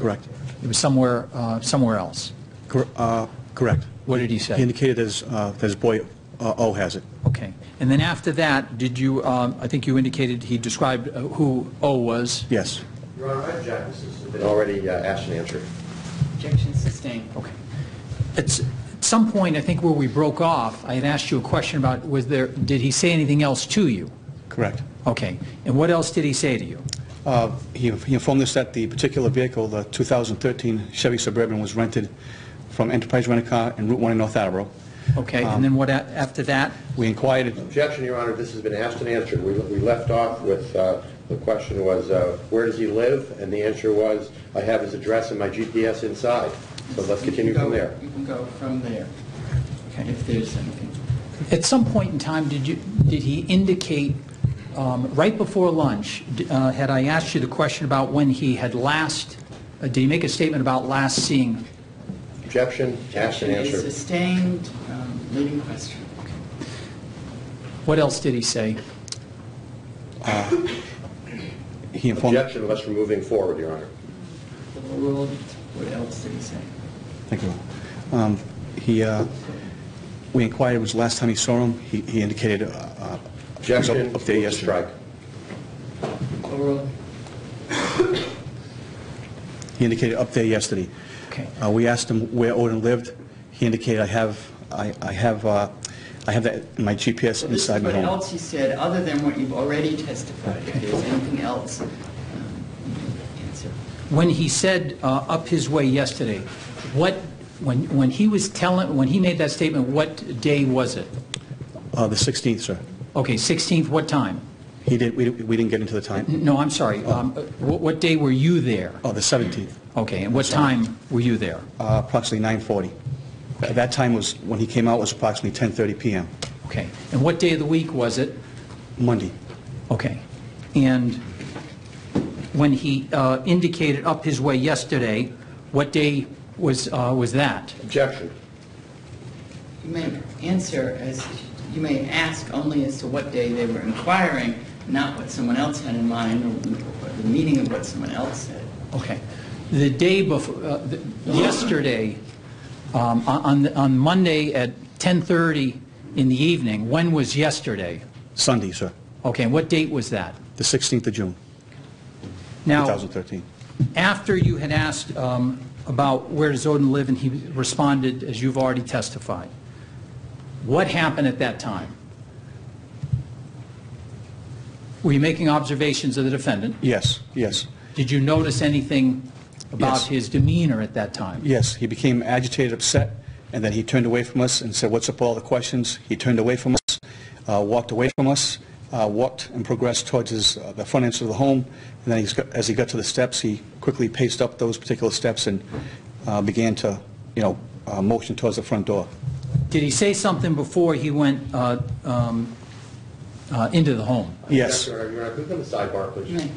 Correct. It was somewhere else. Correct. What did he say? He indicated that his boy O has it. Okay. And then after that, did you, I think you indicated he described who O was? Yes. Your Honor, I object. This has been already asked and answered. Objection sustained. Okay. At some point, I think where we broke off, I had asked you a question about did he say anything else to you? Correct. Okay. And what else did he say to you? He informed us that the particular vehicle, the 2013 Chevy Suburban, was rented from Enterprise Rent-A-Car in Route 1 in North Attleboro. Okay. And then what after that? We inquired. Objection, Your Honor. This has been asked and answered. We left off with the question was, where does he live? And the answer was, I have his address and my GPS inside. So let's continue from there. You can go from there. Okay. If there's anything. At some point in time, did he indicate, right before lunch, had I asked you the question about when he had last, did he make a statement about last seeing? Objection, asked and Objection is answered. sustained. Leading question. What else did he say? He informed. Objection, unless we're moving forward, Your Honor. Overruled. What else did he say? Thank you. We inquired it was the last time he saw him. He indicated Objection, up there move to yesterday. strike. Overruled. He indicated up there yesterday. Okay. We asked him where Odin lived. He indicated I have that in my GPS So this inside is my what home. else he said, other than what you've already testified. If there's anything else, answer. When he said up his way yesterday, when he made that statement, what day was it? The 16th, sir. Okay, 16th, what time? We didn't get into the time. No, I'm sorry. What day were you there? Oh, the 17th. Okay, and what time were you there? Approximately 9:40. At that time was when he came out was approximately 10:30 p.m. Okay, and what day of the week was it? Monday. Okay, and when he indicated up his way yesterday, what day was that? Objection. You may answer as, you may ask only as to what day they were inquiring, not what someone else had in mind or the meaning of what someone else said. Okay. The day before, yesterday, on Monday at 10:30 in the evening, when was yesterday? Sunday, sir. Okay, and what date was that? The 16th of June, Now, 2013. after you had asked about where does Odin live, and he responded as you've already testified, what happened at that time? Were you making observations of the defendant? Yes, yes. Did you notice anything about Yes. his demeanor at that time? Yes, he became agitated, upset, and then he turned away from us and said, "What's up with all the questions?" He turned away from us, walked away from us, walked and progressed towards the front entrance of the home, and then as he got to the steps, he quickly paced up those particular steps and began to, motion towards the front door. Did he say something before he went into the home? Yes. Your Honor, move on the sidebar, please. You may.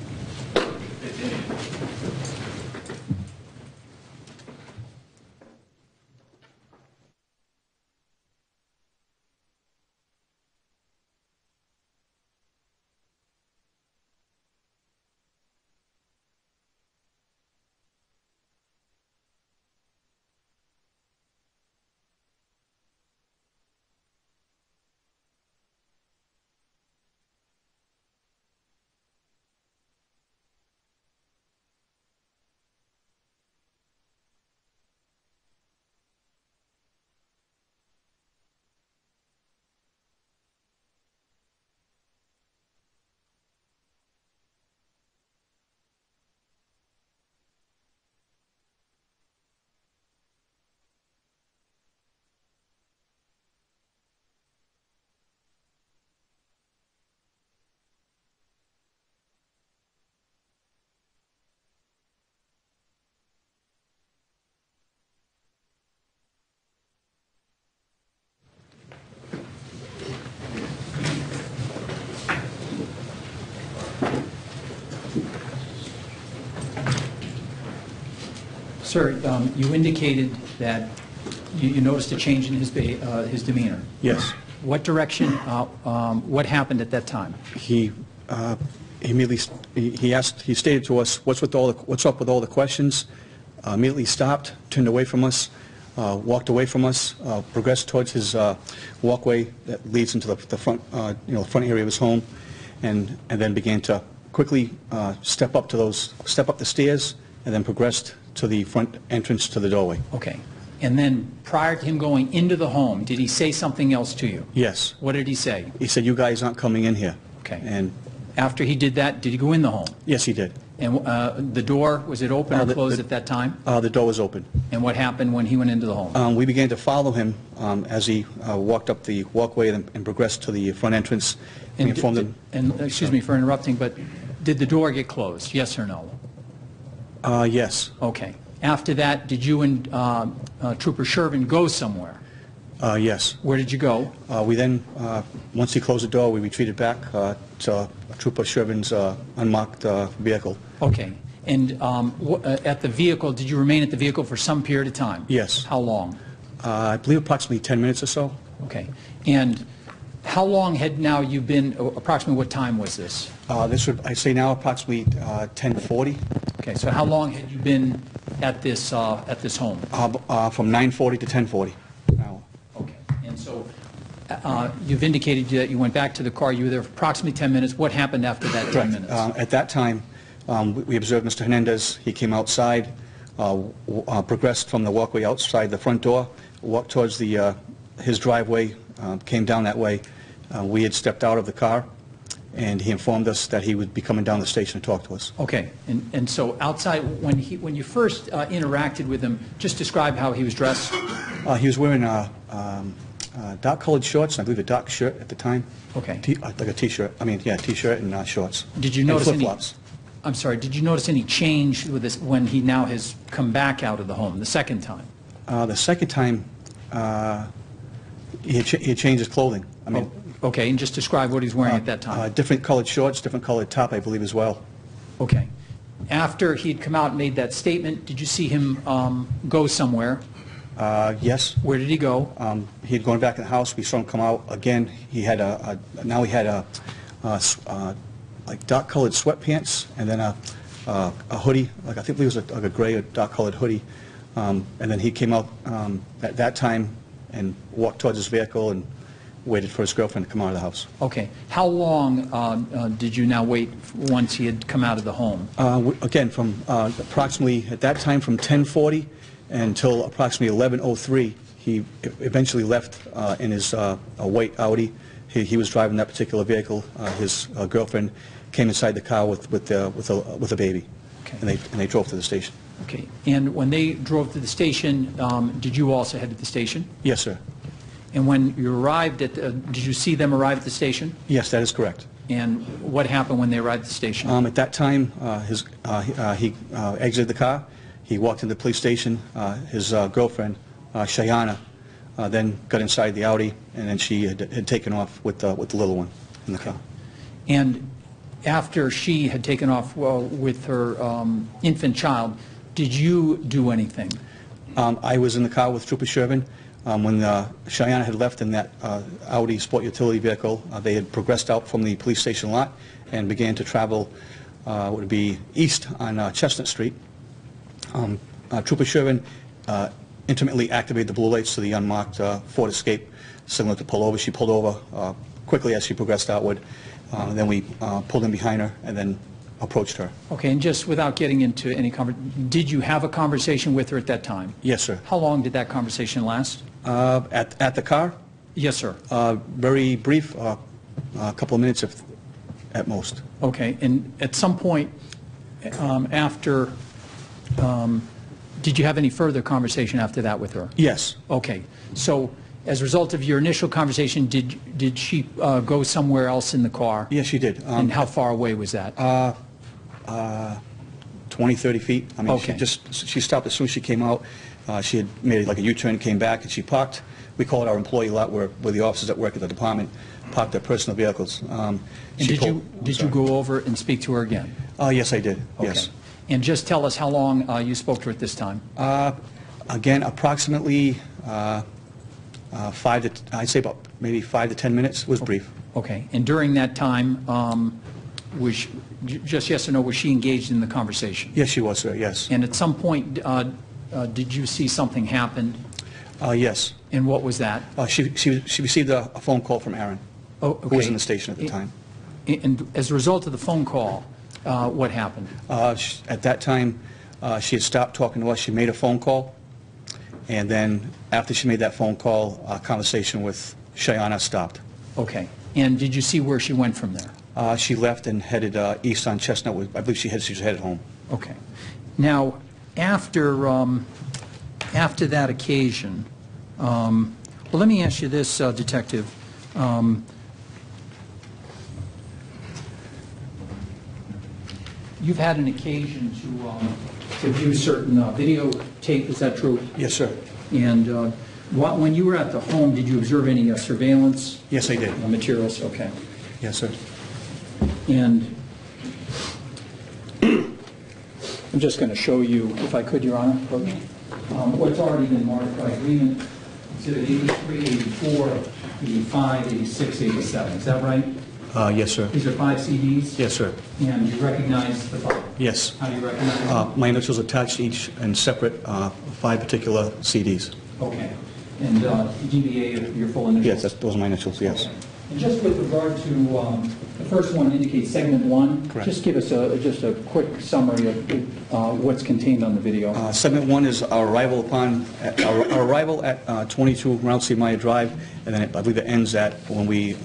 Sir, you indicated that you noticed a change in his demeanor. Yes. What direction, what happened at that time? He immediately he stated to us, "What's up with all the questions?" immediately stopped, turned away from us, walked away from us, progressed towards his walkway that leads into the front, front area of his home, and then began to quickly step up the stairs, and then progressed to the front entrance to the doorway. Okay. And then prior to him going into the home, did he say something else to you? Yes. What did he say? He said, "You guys aren't coming in here." Okay. And after he did that, did he go in the home? yes, he did. And the door, was it open or closed at that time? The door was open. And what happened when he went into the home? We began to follow him as he walked up the walkway and progressed to the front entrance. We informed him. And excuse me for interrupting, but did the door get closed? Yes or no? Yes. Okay. After that, did you and Trooper Shervin go somewhere? Yes. Where did you go? We then, once he closed the door, we retreated back to Trooper Shervin's unmarked vehicle. Okay. And at the vehicle, did you remain at the vehicle for some period of time? Yes. How long? I believe approximately 10 minutes or so. Okay. And how long had now you been, approximately what time was this? This would, I'd say now approximately 10:40. Okay, so how long had you been at this home? From 9:40 to 10:40. Now. Okay. And so you've indicated that you went back to the car. You were there for approximately 10 minutes. What happened after that 10 minutes? At that time, we observed Mr. Hernandez. He came outside, progressed from the walkway outside the front door, walked towards his driveway, came down that way. We had stepped out of the car, and he informed us that he would be coming down the station to talk to us. Okay. And so outside, when you first interacted with him, just describe how he was dressed. He was wearing dark-colored shorts, and I believe a dark shirt at the time. Okay. Like a T-shirt. I mean, yeah, T-shirt and shorts. Did you and notice flip-flops. I'm sorry, did you notice any change with this when he now has come back out of the home, the second time? The second time, he had changed his clothing. I mean, okay, and just describe what he's wearing at that time. different colored shorts, different colored top, I believe, as well. Okay. After he'd come out and made that statement, did you see him go somewhere? Yes. Where did he go? He had gone back in the house. We saw him come out again. He had now he had like dark-colored sweatpants, and then a hoodie, like I think it was like a gray or dark-colored hoodie. And then he came out at that time and walked towards his vehicle and waited for his girlfriend to come out of the house. Okay. How long did you now wait once he had come out of the home? Again, from approximately, at that time, from 10:40 until approximately 11:03, he eventually left in his white Audi. He was driving that particular vehicle. His girlfriend came inside the car with a baby, Okay. and they drove to the station. Okay. And when they drove to the station, did you also head to the station? Yes, sir. And when you arrived at, did you see them arrive at the station? Yes, that is correct. And what happened when they arrived at the station? At that time, he exited the car. He walked into the police station. His girlfriend, Shayana, then got inside the Audi, and then she had taken off with the little one in the car. And after she had taken off with her infant child, did you do anything? I was in the car with Trooper Shervin. When Cheyenne had left in that Audi Sport Utility vehicle, they had progressed out from the police station lot and began to travel, would be east on Chestnut Street. Trooper Shervin intimately activated the blue lights to the unmarked Ford Escape signal to pull over. She pulled over quickly as she progressed outward. Then we pulled in behind her and then approached her. Okay, and just without getting into any conversation, did you have a conversation with her at that time? Yes, sir. How long did that conversation last? At the car? Yes, sir. Very brief, a couple of minutes at most. Okay, and at some point after, did you have any further conversation after that with her? Yes. Okay, so as a result of your initial conversation, did she go somewhere else in the car? Yes, she did. And how far away was that? 20, 30 feet. I mean, Okay. she stopped as soon as she came out. She had made like a U-turn, came back, and she parked. We call it our employee lot, where the officers that work at the department park their personal vehicles. And did you go over and speak to her again? Yes, I did. Okay. Yes. And just tell us how long you spoke to her at this time. Again, approximately Oh. I'd say about maybe 5 to 10 minutes. It was brief. Okay. And during that time, just yes or no, was she engaged in the conversation? Yes, she was, sir, yes. And at some point, did you see something happen? Yes. And what was that? She received a phone call from Aaron, Oh, okay. who was in the station at the time. And as a result of the phone call, what happened? At that time, she had stopped talking to us. She made a phone call, and then after she made that phone call, our conversation with Cheyenne stopped. Okay. And did you see where she went from there? She left and headed east on Chestnut. I believe she was headed home. Okay. Now, after that occasion, well, let me ask you this, Detective. You've had an occasion to view certain videotape, is that true? Yes, sir. And when you were at the home, did you observe any surveillance? Yes, I did. Materials, okay. Yes, sir. And I'm just going to show you, if I could, Your Honor, what's already been marked by agreement, Exhibit 83, 84, 85, 86, 87. Is that right? Yes, sir. These are 5 CDs? Yes, sir. And you recognize the 5? Yes. How do you recognize them? My initials attached each in separate 5 particular CDs. Okay. And DBA, your full initials? Yes, those are my initials, yes. Okay. And just with regard to the first one indicates segment 1. Correct. Just give us just a quick summary of what's contained on the video. Segment 1 is our arrival at 22 Ronald C. Meyer Drive, and then I believe it ends at when we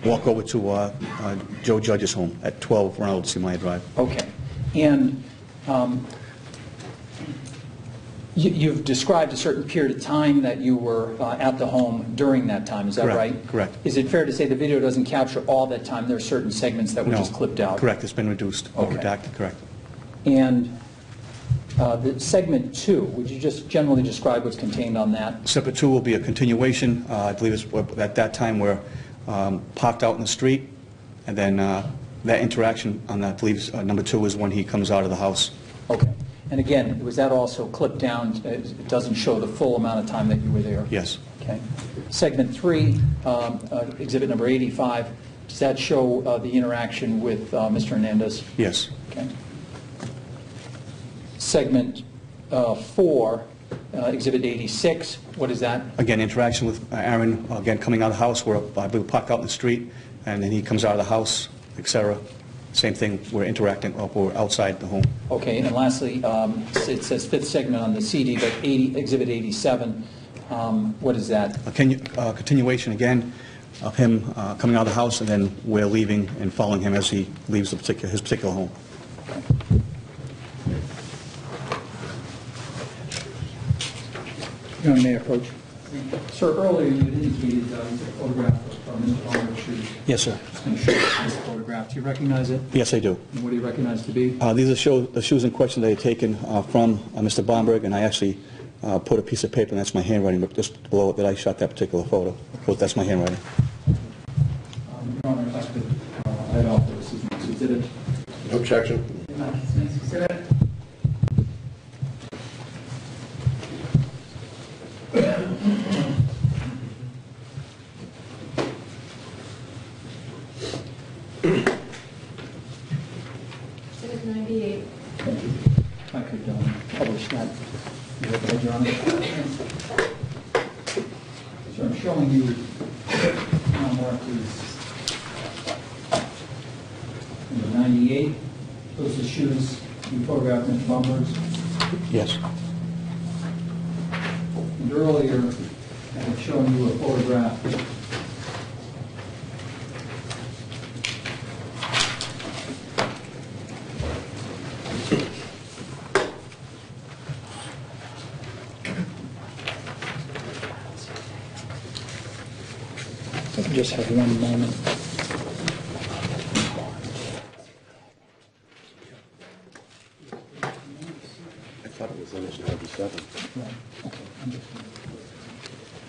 walk over to Joe Judge's home at 12 Ronald C. Meyer Drive. Okay. And you've described a certain period of time that you were at the home during that time. Is that Correct. right? Correct. Is it fair to say the video doesn't capture all that time? There are certain segments that were No. just clipped out? Correct. It's been reduced or Okay. redacted. Correct. And the segment 2, would you just generally describe what's contained on that? Separate 2 will be a continuation. I believe it's at that time we're parked out in the street, and then that interaction on that, I believe number 2 is when he comes out of the house. Okay. And again, was that also clipped down? It doesn't show the full amount of time that you were there? Yes. Okay. Segment 3, exhibit number 85, does that show the interaction with Mr. Hernandez? Yes. Okay. Segment 4, exhibit 86, what is that? Again, interaction with Aaron, again, coming out of the house. We're, I believe, parked out in the street, and then he comes out of the house, etc. Same thing, we're interacting, we're outside the home. Okay, and lastly, it says 5th segment on the CD, but exhibit 87, what is that? A continuation, again, of him coming out of the house, and then we're leaving and following him as he leaves his particular home. Your Honor, may I approach? Sir, earlier you had indicated a photograph of Mr. Palmer's shoes. Yes, sir. Just going to show you this photograph. Do you recognize it? Yes, I do. And what do you recognize to be? These are the shoes in question that I had taken from Mr. Bomberg, and I actually put a piece of paper, and that's my handwriting, just below it that I shot that particular photo. That's my handwriting. Your Honor, if I could, I'd offer this as an exhibit. No objection. Exhibit. Exhibit 98. If I could publish that. Your Honor. So I'm showing you mark is number 98. Those are shoes you photographed Mr. Bomberg's. Yes. And earlier, I had shown you a photograph just have one moment. I thought it was image 97. Right. Okay.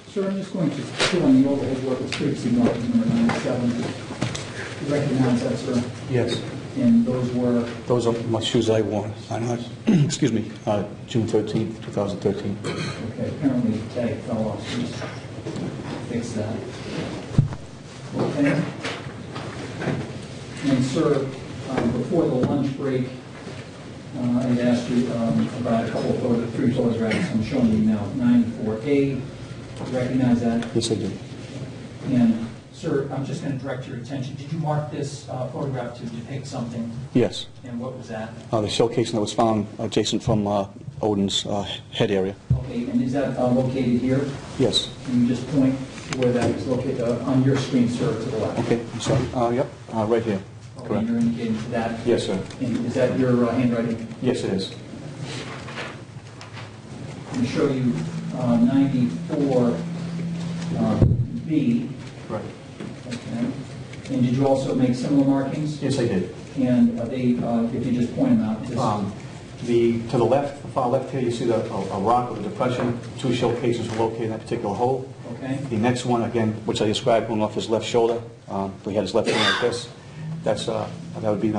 Sir, I'm just going to fill in the overhead what was previously marked as number 97. You recognize that, sir? Yes. And those were? Those are my shoes I wore on, excuse me, June 13th, 2013. Okay, apparently the tag fell off. Please fix that. Okay. And sir, before the lunch break, I had asked you about a couple of photos, 3 photographs. I'm showing you now. 94A, you recognize that? Yes, I do. And sir, I'm just going to direct your attention. Did you mark this photograph to depict something? Yes. And what was that? The showcasing that was found adjacent from Odin's head area. Okay, and is that located here? Yes. Can you just point to where that is located on your screen, sir, to the left? Okay, I'm sorry. Yep, right here. Okay, Correct. you're indicating to that? Yes, sir. And is that your handwriting? Yes, it is. I'm going to show you 94B. Right. Okay. And did you also make similar markings? Yes, I did. And they, if you just point them out. Just, To the left, the far left here, you see a rock with a depression. 2 shell cases were located in that particular hole. okay. The next one, again, which I described, going off his left shoulder. We had his left hand like this. That would be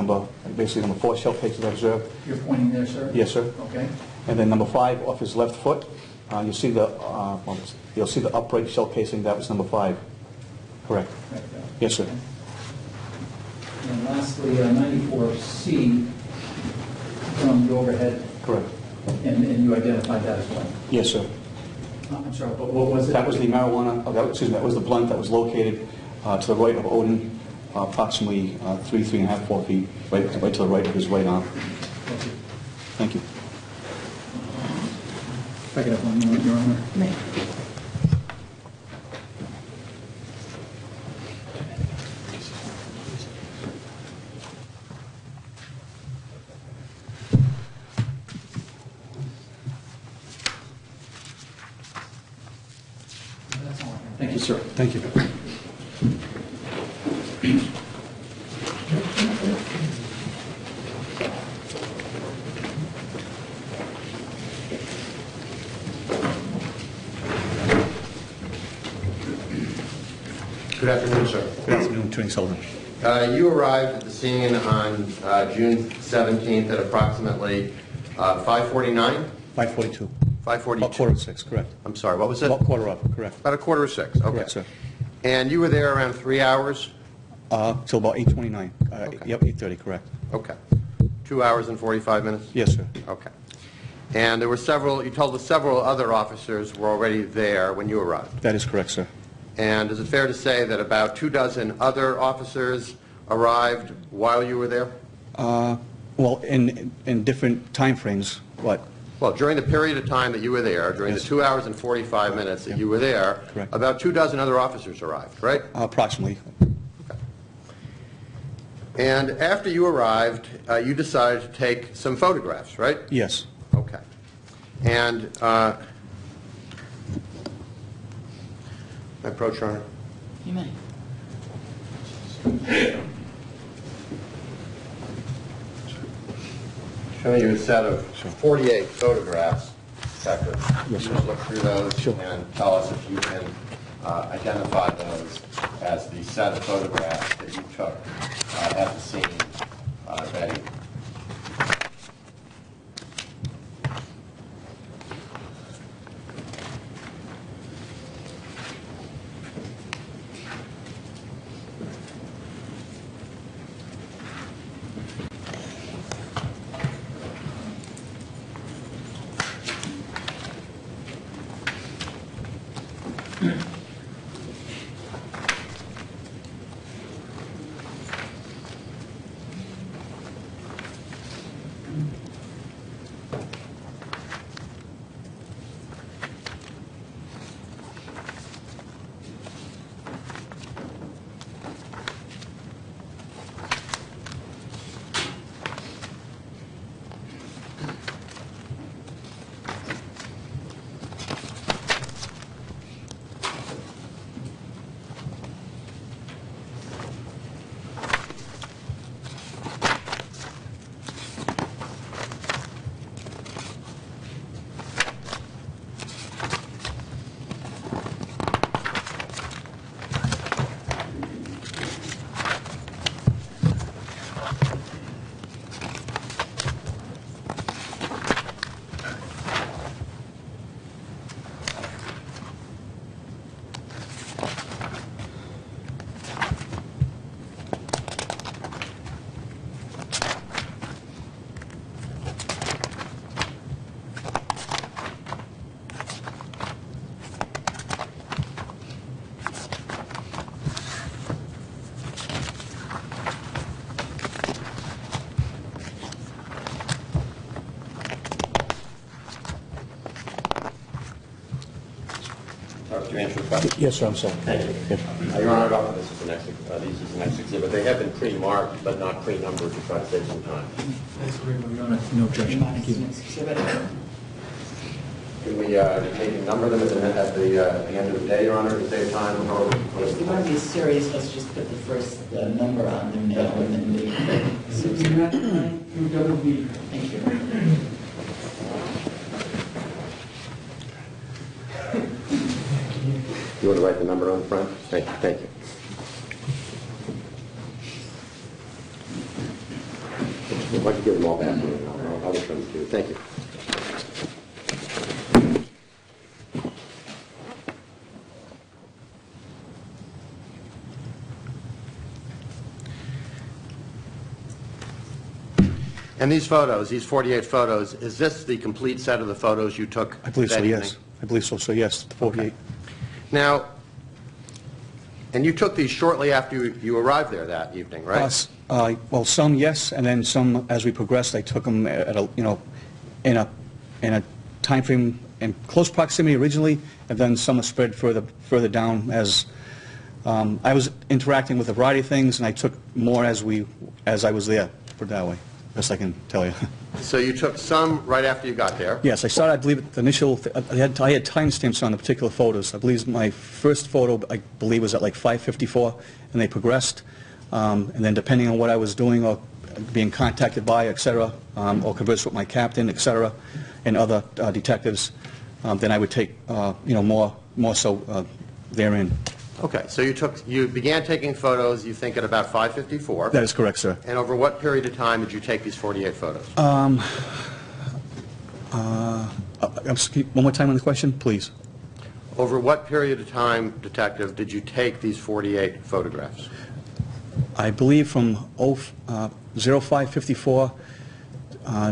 basically number 4 shell cases observed. You're pointing there, sir? Yes, sir. Okay. And then number 5 off his left foot. You'll see the upright shell casing. That was number 5. Correct. Right, Yes, sir. and lastly, 94C from the overhead, Correct. and you identified that as well. Yes, sir. I'm sorry, but what was it? That was the marijuana, that was the blunt that was located to the right of Odin, approximately 3.5, 4 feet, right to the right of his right arm. Thank you. If I could have one more, Your Honor. May. That's all I have. Thank you, sir. Thank you. Good afternoon, sir. Good afternoon, Attorney Sullivan. You arrived at the scene on June 17th at approximately 5:49? 5:42. 5:42. About 5:45, correct. I'm sorry, what was it? About 5:45, correct. About 5:45, okay. Correct, sir. And you were there around 3 hours? Till about 8:29. Okay. Yep, 8:30, correct. Okay. 2 hours and 45 minutes? Yes, sir. Okay. And there were several, you told us several other officers were already there when you arrived. That is correct, sir. And is it fair to say that about 24 other officers arrived while you were there? Well, in different timeframes, what? Well, during the period of time that you were there, during the Yes. 2 hours and 45 minutes that you were there, Correct. about 24 other officers arrived, right? Approximately. And after you arrived, you decided to take some photographs, right? Yes. Okay. And, may I approach, Your Honor? You may. Showing you a set of 48 photographs. Tucker. Yes, sir. Just look through those Sure. and tell us if you can identify those as the set of photographs that you took at the scene that evening. to answer questions? Yes, sir, I'm sorry. Thank you. Your Honor, this is the next, these is the next exhibit. They have been pre-marked, but not pre-numbered to try to save some time. No objection. Thank you. Can we maybe number them at the end of the day, Your Honor, to save time? If you want to be serious, let's just put the first number on them now and then the... Thank you. You want to write the number on the front? Thank you. Thank you. If I could give them all back to you, I'll return them to you. Thank you. And these photos, these 48 photos, is this the complete set of the photos you took I believe that so, evening? yes. I believe so, so yes, the 48. Okay. Now, and you took these shortly after you arrived there that evening, right? Well, some yes, and then some, as we progressed, I took them at a, in a time frame in close proximity originally, and then some are spread further down as I was interacting with a variety of things, and I took more as I was there, put it that way, best I can tell you. So you took some right after you got there? Yes, I started, I believe, the initial, I had timestamps on the particular photos. I believe my first photo, I believe, was at like 5:54, and they progressed. And then depending on what I was doing or being contacted by, et cetera, or conversed with my captain, et cetera, and other detectives, then I would take, more so therein. Okay, so you began taking photos, you think, at about 5:54. That is correct, sir. And over what period of time did you take these 48 photos? One more time on the question, please. Over what period of time, Detective, did you take these 48 photographs? I believe from 05:54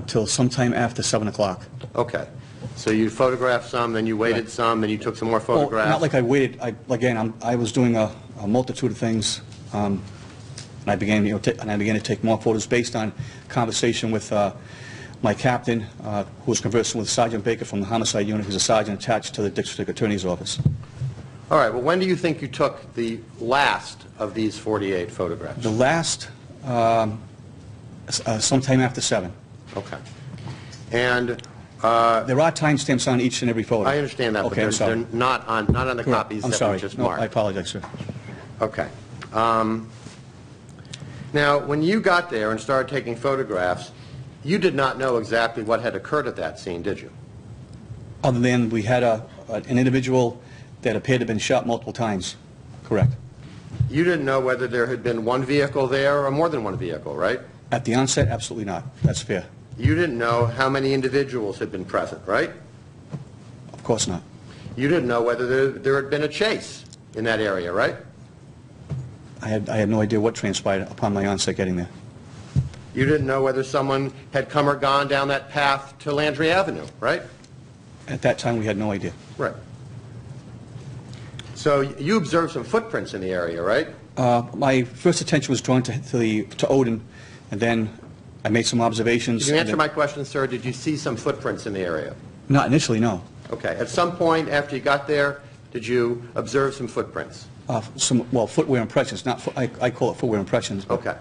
till sometime after 7 o'clock. Okay. So you photographed some, then you waited some, then you took some more photographs? Well, not like I waited. I was doing a multitude of things, and I began to take more photos based on conversation with my captain, who was conversing with Sergeant Baker from the homicide unit, who's a sergeant attached to the district attorney's office. All right. Well, when do you think you took the last of these 48 photographs? The last, sometime after 7. Okay. And there are timestamps on each and every photo. I understand that, okay, but they're not on the copies I'm that sorry. we just No, marked. I apologize, sir. Okay. Now, when you got there and started taking photographs, you did not know exactly what had occurred at that scene, did you? Other than we had an individual that appeared to have been shot multiple times. Correct. You didn't know whether there had been one vehicle there or more than one vehicle, right? At the onset, absolutely not. That's fair. You didn't know how many individuals had been present, right? Of course not. You didn't know whether there had been a chase in that area, right? I had no idea what transpired upon my onset getting there. You didn't know whether someone had come or gone down that path to Landry Avenue, right? At that time, we had no idea. Right. So you observed some footprints in the area, right? My first attention was drawn to Odin, and then I made some observations. Did you answer my question, sir? Did you see some footprints in the area? Not initially, no. Okay. At some point after you got there, did you observe some footprints? Footwear impressions. I call it footwear impressions. Okay.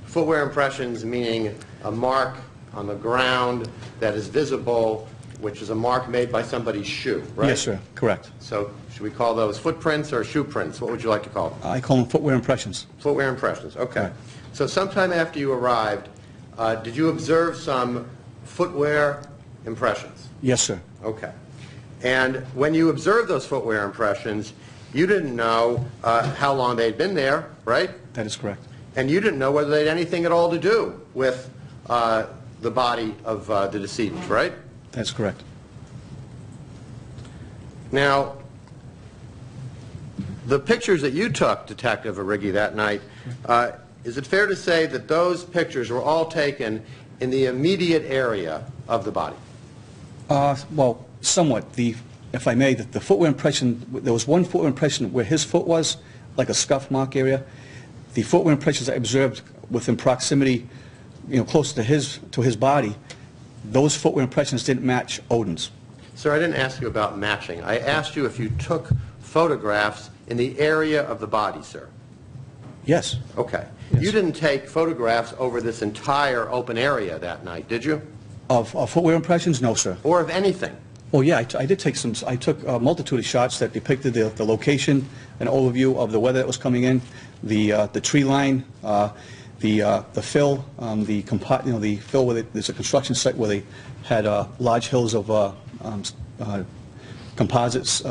Footwear impressions meaning a mark on the ground that is visible, which is a mark made by somebody's shoe, right? Yes, sir. Correct. So should we call those footprints or shoe prints? What would you like to call them? I call them footwear impressions. Footwear impressions. Okay. Right. So sometime after you arrived, did you observe some footwear impressions? Yes, sir. Okay. And when you observed those footwear impressions, you didn't know how long they'd been there, right? That is correct. And you didn't know whether they had anything at all to do with the body of the decedent, right? That's correct. Now, the pictures that you took, Detective Arrighi, that night, is it fair to say that those pictures were all taken in the immediate area of the body? Well, somewhat. If I may, the footwear impression, there was one footwear impression where his foot was, like a scuff mark area. The footwear impressions I observed within proximity, close to his body, those footwear impressions didn't match Odin's. Sir, I didn't ask you about matching. I asked you if you took photographs in the area of the body, sir? Yes. Okay. Yes. You didn't take photographs over this entire open area that night, did you? Of footwear impressions? No, sir. Or of anything? Oh, yeah, I did take some, I took a multitude of shots that depicted the location, an overview of the weather that was coming in, the tree line, the fill, the fill where there's a construction site where they had large hills of composites,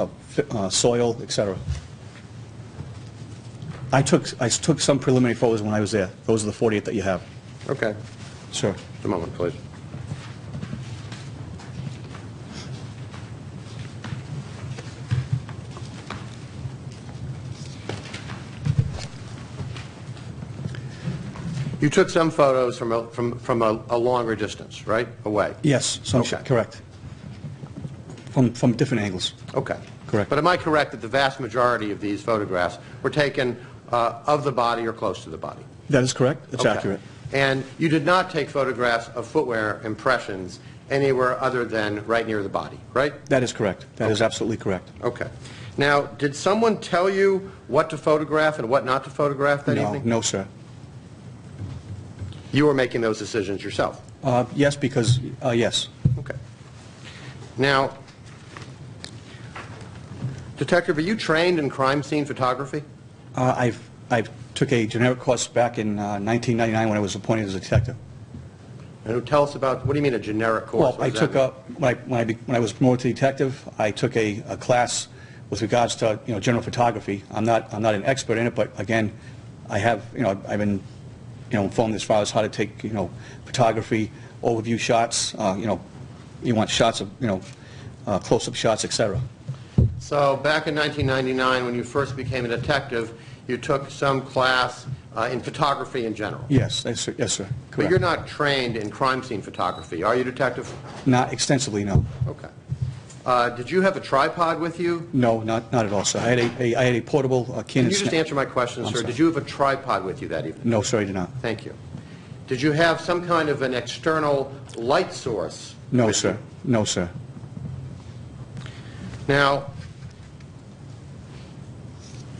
soil, etc. I took some preliminary photos when I was there. Those are the 48 that you have. Okay. Sure. Just a moment, please. You took some photos from a longer distance, right? Away? Yes, Okay. Correct. From different angles. Okay. Correct. But am I correct that the vast majority of these photographs were taken of the body or close to the body? That is correct. It's Okay. accurate. And you did not take photographs of footwear impressions anywhere other than right near the body, right? That is correct. That is absolutely correct. Okay. Now, did someone tell you what to photograph and what not to photograph that evening? No, sir. You were making those decisions yourself? Yes, because, yes. Okay. Now, Detective, are you trained in crime scene photography? I took a generic course back in 1999 when I was appointed as a detective. And tell us about, what do you mean a generic course? Well, What I does that took mean? when I was promoted to detective, I took a class with regards to general photography. I'm not an expert in it, but again, I have I've been informed as far as how to take photography, overview shots. You want shots of close-up shots, etc. So back in 1999, when you first became a detective, you took some class in photography in general. Yes, sir. But Correct. you're not trained in crime scene photography, are you, Detective? Not extensively, no. Okay. Did you have a tripod with you? No, not at all, sir. I had a portable Canon. Can you just answer my question, I'm sir? sorry. Did you have a tripod with you that evening? No, sir, I did not. Thank you. Did you have some kind of an external light source? No, with sir. you? No, sir. Now,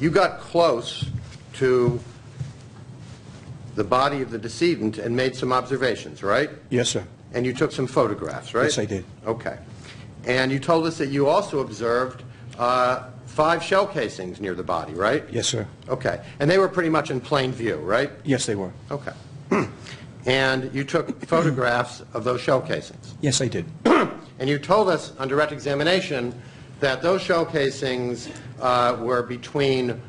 you got close to the body of the decedent and made some observations, right? Yes, sir. And you took some photographs, right? Yes, I did. Okay. And you told us that you also observed 5 shell casings near the body, right? Yes, sir. Okay. And they were pretty much in plain view, right? Yes, they were. Okay. And you took photographs of those shell casings. Yes, I did. And you told us on direct examination that those shell casings were between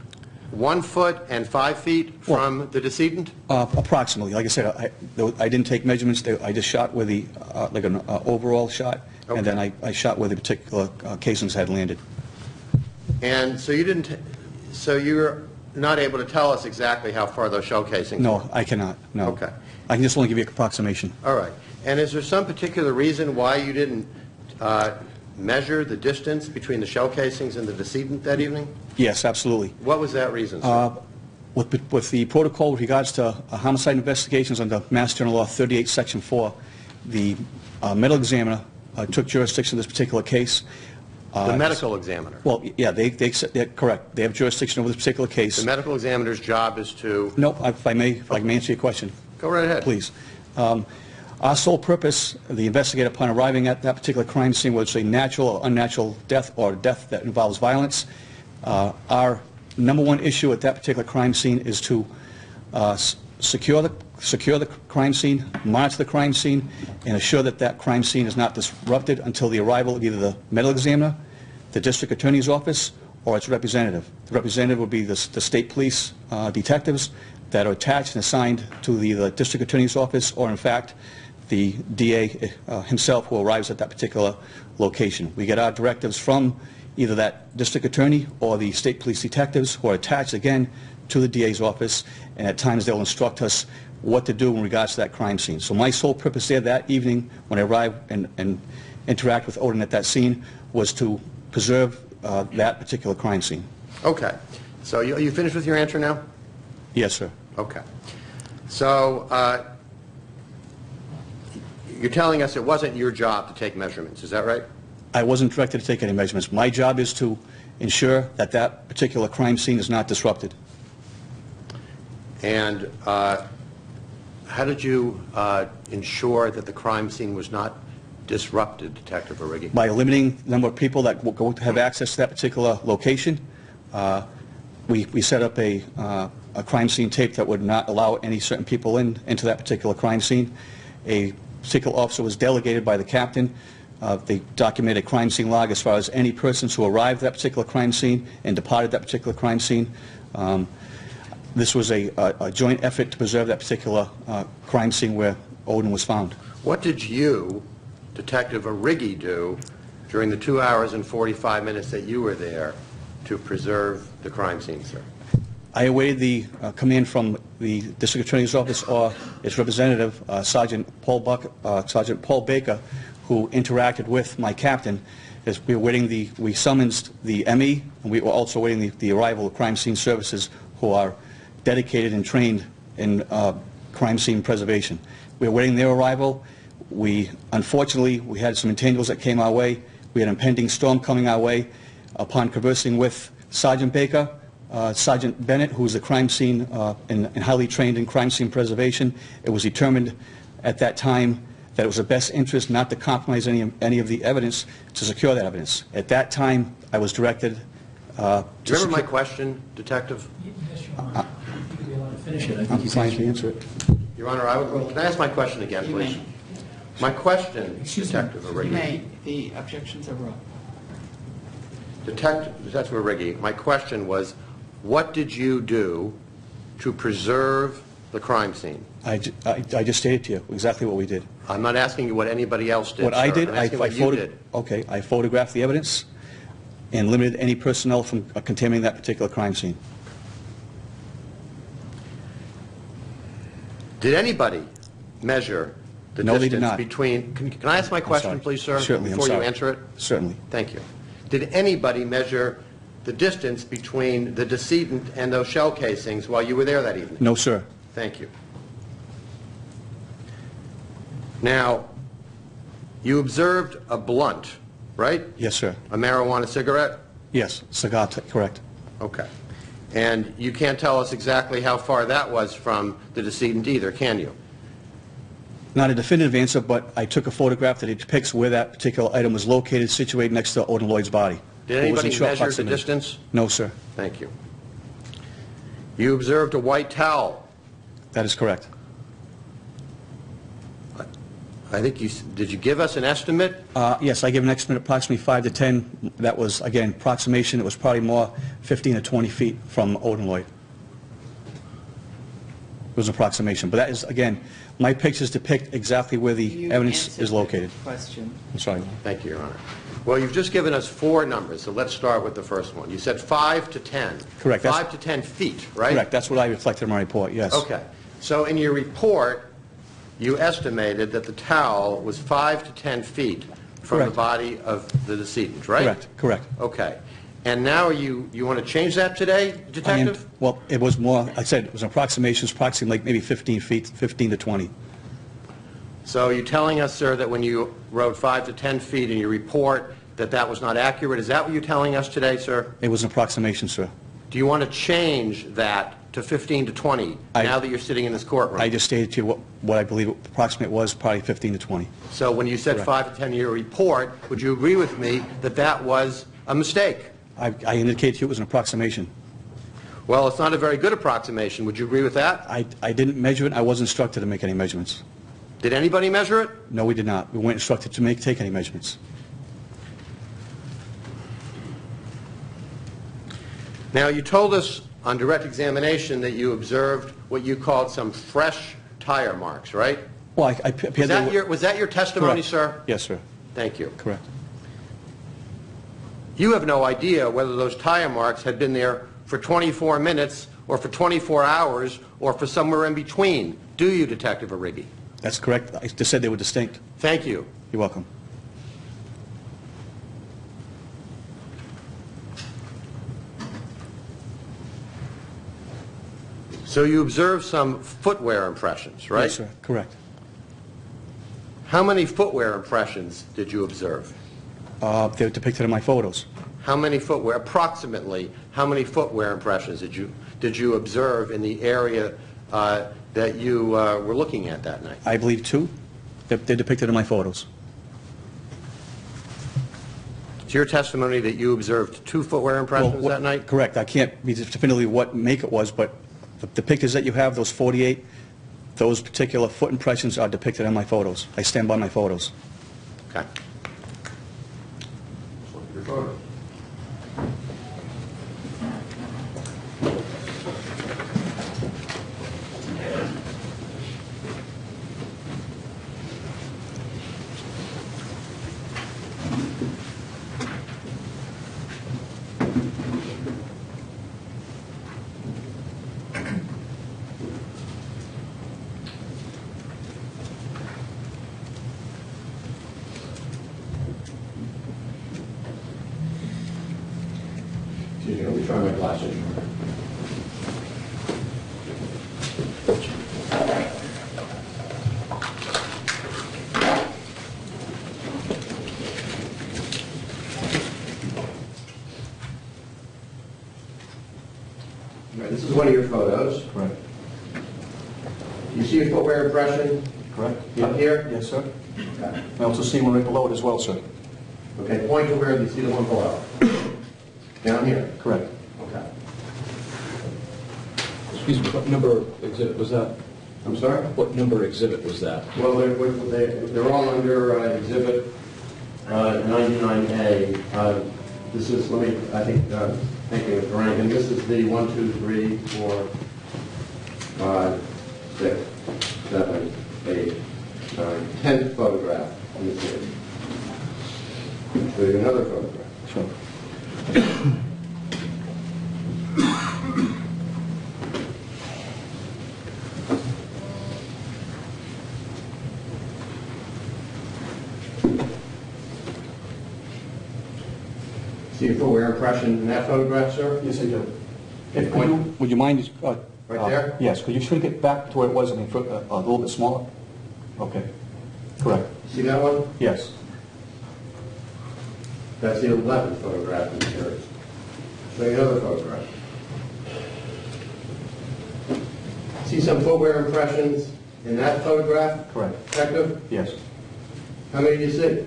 1 foot and 5 feet from the decedent? Approximately. Like I said, I didn't take measurements. I just shot with the like an overall shot, Okay. and then I shot where the particular casings had landed. And so you didn't. So you're not able to tell us exactly how far those shell casings were? No, I cannot. No. Okay. I can just only give you an approximation. All right. And is there some particular reason why you didn't measure the distance between the shell casings and the decedent that evening? Yes, absolutely. What was that reason, sir? With the protocol with regards to homicide investigations under Mass General Law 38, Section 4, the medical examiner took jurisdiction of this particular case. The medical examiner. Well, yeah, they're correct. They have jurisdiction over this particular case. The medical examiner's job is to... No, if I may answer your question. Go right ahead. Please. Our sole purpose, the investigator, upon arriving at that particular crime scene, was a natural or unnatural death or death that involves violence. Our number one issue at that particular crime scene is to secure the crime scene, monitor the crime scene, and assure that that crime scene is not disrupted until the arrival of either the medical examiner, the district attorney's office, or its representative. The representative would be the state police detectives that are attached and assigned to the district attorney's office, or in fact, the DA himself who arrives at that particular location. We get our directives from either that district attorney or the state police detectives who are attached again to the DA's office, and at times they'll instruct us what to do in regards to that crime scene. So my sole purpose there that evening when I arrived and interact with Odin at that scene was to preserve that particular crime scene. Okay. So you finished with your answer now? Yes, sir. Okay. So you're telling us it wasn't your job to take measurements, is that right? I wasn't directed to take any measurements. My job is to ensure that that particular crime scene is not disrupted. And how did you ensure that the crime scene was not disrupted, Detective Arrighi? By limiting the number of people that will go to have access to that particular location. We set up a crime scene tape that would not allow any certain people into that particular crime scene. A particular officer was delegated by the captain. They documented a crime scene log as far as any persons who arrived at that particular crime scene and departed that particular crime scene. This was a joint effort to preserve that particular crime scene where Odin was found. What did you, Detective Arrighi, do during the 2 hours and 45 minutes that you were there to preserve the crime scene, sir? I awaited the command from the District Attorney's Office or its representative, Sergeant Paul Baker, who interacted with my captain. As we were waiting we summoned the ME, and we were also waiting the arrival of crime scene services who are dedicated and trained in crime scene preservation. We were waiting their arrival. Unfortunately, we had some intangibles that came our way. We had an impending storm coming our way. Upon conversing with Sergeant Baker, Sergeant Bennett, who was a crime scene and highly trained in crime scene preservation, it was determined at that time that it was the best interest not to compromise any of the evidence to secure that evidence. At that time, I was directed to Do you remember my question, Detective? Yes, Your Honor. You could be allowed to finish it. I think I'm he's trying answering. to answer it. Your Honor, can I ask my question again, You please? may. My question, Excuse me. Detective You Arrighi. may. The objections are wrong. Detective Arrighi, my question was, what did you do to preserve the crime scene? I just stated to you exactly what we did. I'm not asking you what anybody else did, What sir. I did, I'm asking what you did. Okay, I photographed the evidence and limited any personnel from contaminating that particular crime scene. Did anybody measure the No, they did distance not. between... Can I ask my question, sorry. please, sir? Certainly, I'm Before you sorry. answer it? Certainly. Thank you. Did anybody measure the distance between the decedent and those shell casings while you were there that evening? No, sir. Thank you. Now, you observed a blunt, right? Yes, sir. A marijuana cigarette? Yes, cigar, correct. Okay. And you can't tell us exactly how far that was from the decedent either, can you? Not a definitive answer, but I took a photograph that depicts where that particular item was located, situated next to Odin Lloyd's body. Did It was in anybody short measure the proximity. distance? No, sir. Thank you. You observed a white towel. That is correct. I think did you give us an estimate? Yes, I gave an estimate approximately 5 to 10. That was, again, approximation. It was probably more 15 to 20 feet from Odin Lloyd. It was an approximation. But that is, again, my pictures depict exactly where the You evidence answered is located. the question. I'm sorry. Thank you, Your Honor. Well, you've just given us 4 numbers, so let's start with the first one. You said 5 to 10. Correct. 5 to 10 feet, right? Correct. That's what I reflected in my report, yes. Okay. So in your report, you estimated that the towel was 5 to 10 feet from the Correct. body of the decedent, right? Correct, correct. Okay. And now you want to change that today, Detective? Well, it was more, I said, it was an approximation, approximately like maybe 15 feet, 15 to 20. So you're telling us, sir, that when you wrote 5 to 10 feet in your report, that that was not accurate? Is that what you're telling us today, sir? It was an approximation, sir. Do you want to change that to 15 to 20 now that you're sitting in this courtroom? I just stated to you what I believe approximate was, probably 15 to 20. So when you said Correct. 5 to 10 in your report, would you agree with me that that was a mistake? I indicated to you it was an approximation. Well, it's not a very good approximation. Would you agree with that? I didn't measure it. I wasn't instructed to make any measurements. Did anybody measure it? No, we did not. We weren't instructed to take any measurements. Now, you told us on direct examination that you observed what you called some fresh tire marks, right? Well, Was that your testimony, Correct. sir? Yes, sir. Thank you. Correct. You have no idea whether those tire marks had been there for 24 minutes or for 24 hours or for somewhere in between, do you, Detective Arrighi? That's correct. I just said they were distinct. Thank you. You're welcome. So you observed some footwear impressions, right? Yes, sir. Correct. How many footwear impressions did you observe? They're depicted in my photos. how many footwear, approximately, how many footwear impressions did you observe in the area that you were looking at that night? I believe 2. They're depicted in my photos. It's your testimony that you observed 2 footwear impressions that night? Correct. I can't be definitively what make it was, but the pictures that you have, those 48, those particular foot impressions are depicted in my photos. I stand by my photos. Okay. Your photo. Excuse me, let me try my glasses. Right, this is one of your photos. Correct. You see a footwear impression Correct. up here? Yes, sir. Okay. I also see one right below it as well, sir. Okay, point to where you see the one below. Down here? Correct. Okay. Excuse me, what number exhibit was that? I'm sorry? What number exhibit was that? Well, they're all under Exhibit 99A. This is, let me, I think, thinking of ranking, this is the 1, 2, 3, 4, 5, 6, 7, 8, 9, 10th photograph in the series. Show you another photograph. Sure. See a footwear impression in that photograph, sir? Yes, I do. Okay, Would you mind? Right there? Yes. Could you shrink it back to where it was? I mean, a little bit smaller. Okay. Correct. See that one? Yes. That's the 11th photograph in the series. Show you another photograph. See some footwear impressions in that photograph? Correct. Detective? Yes. How many do you see?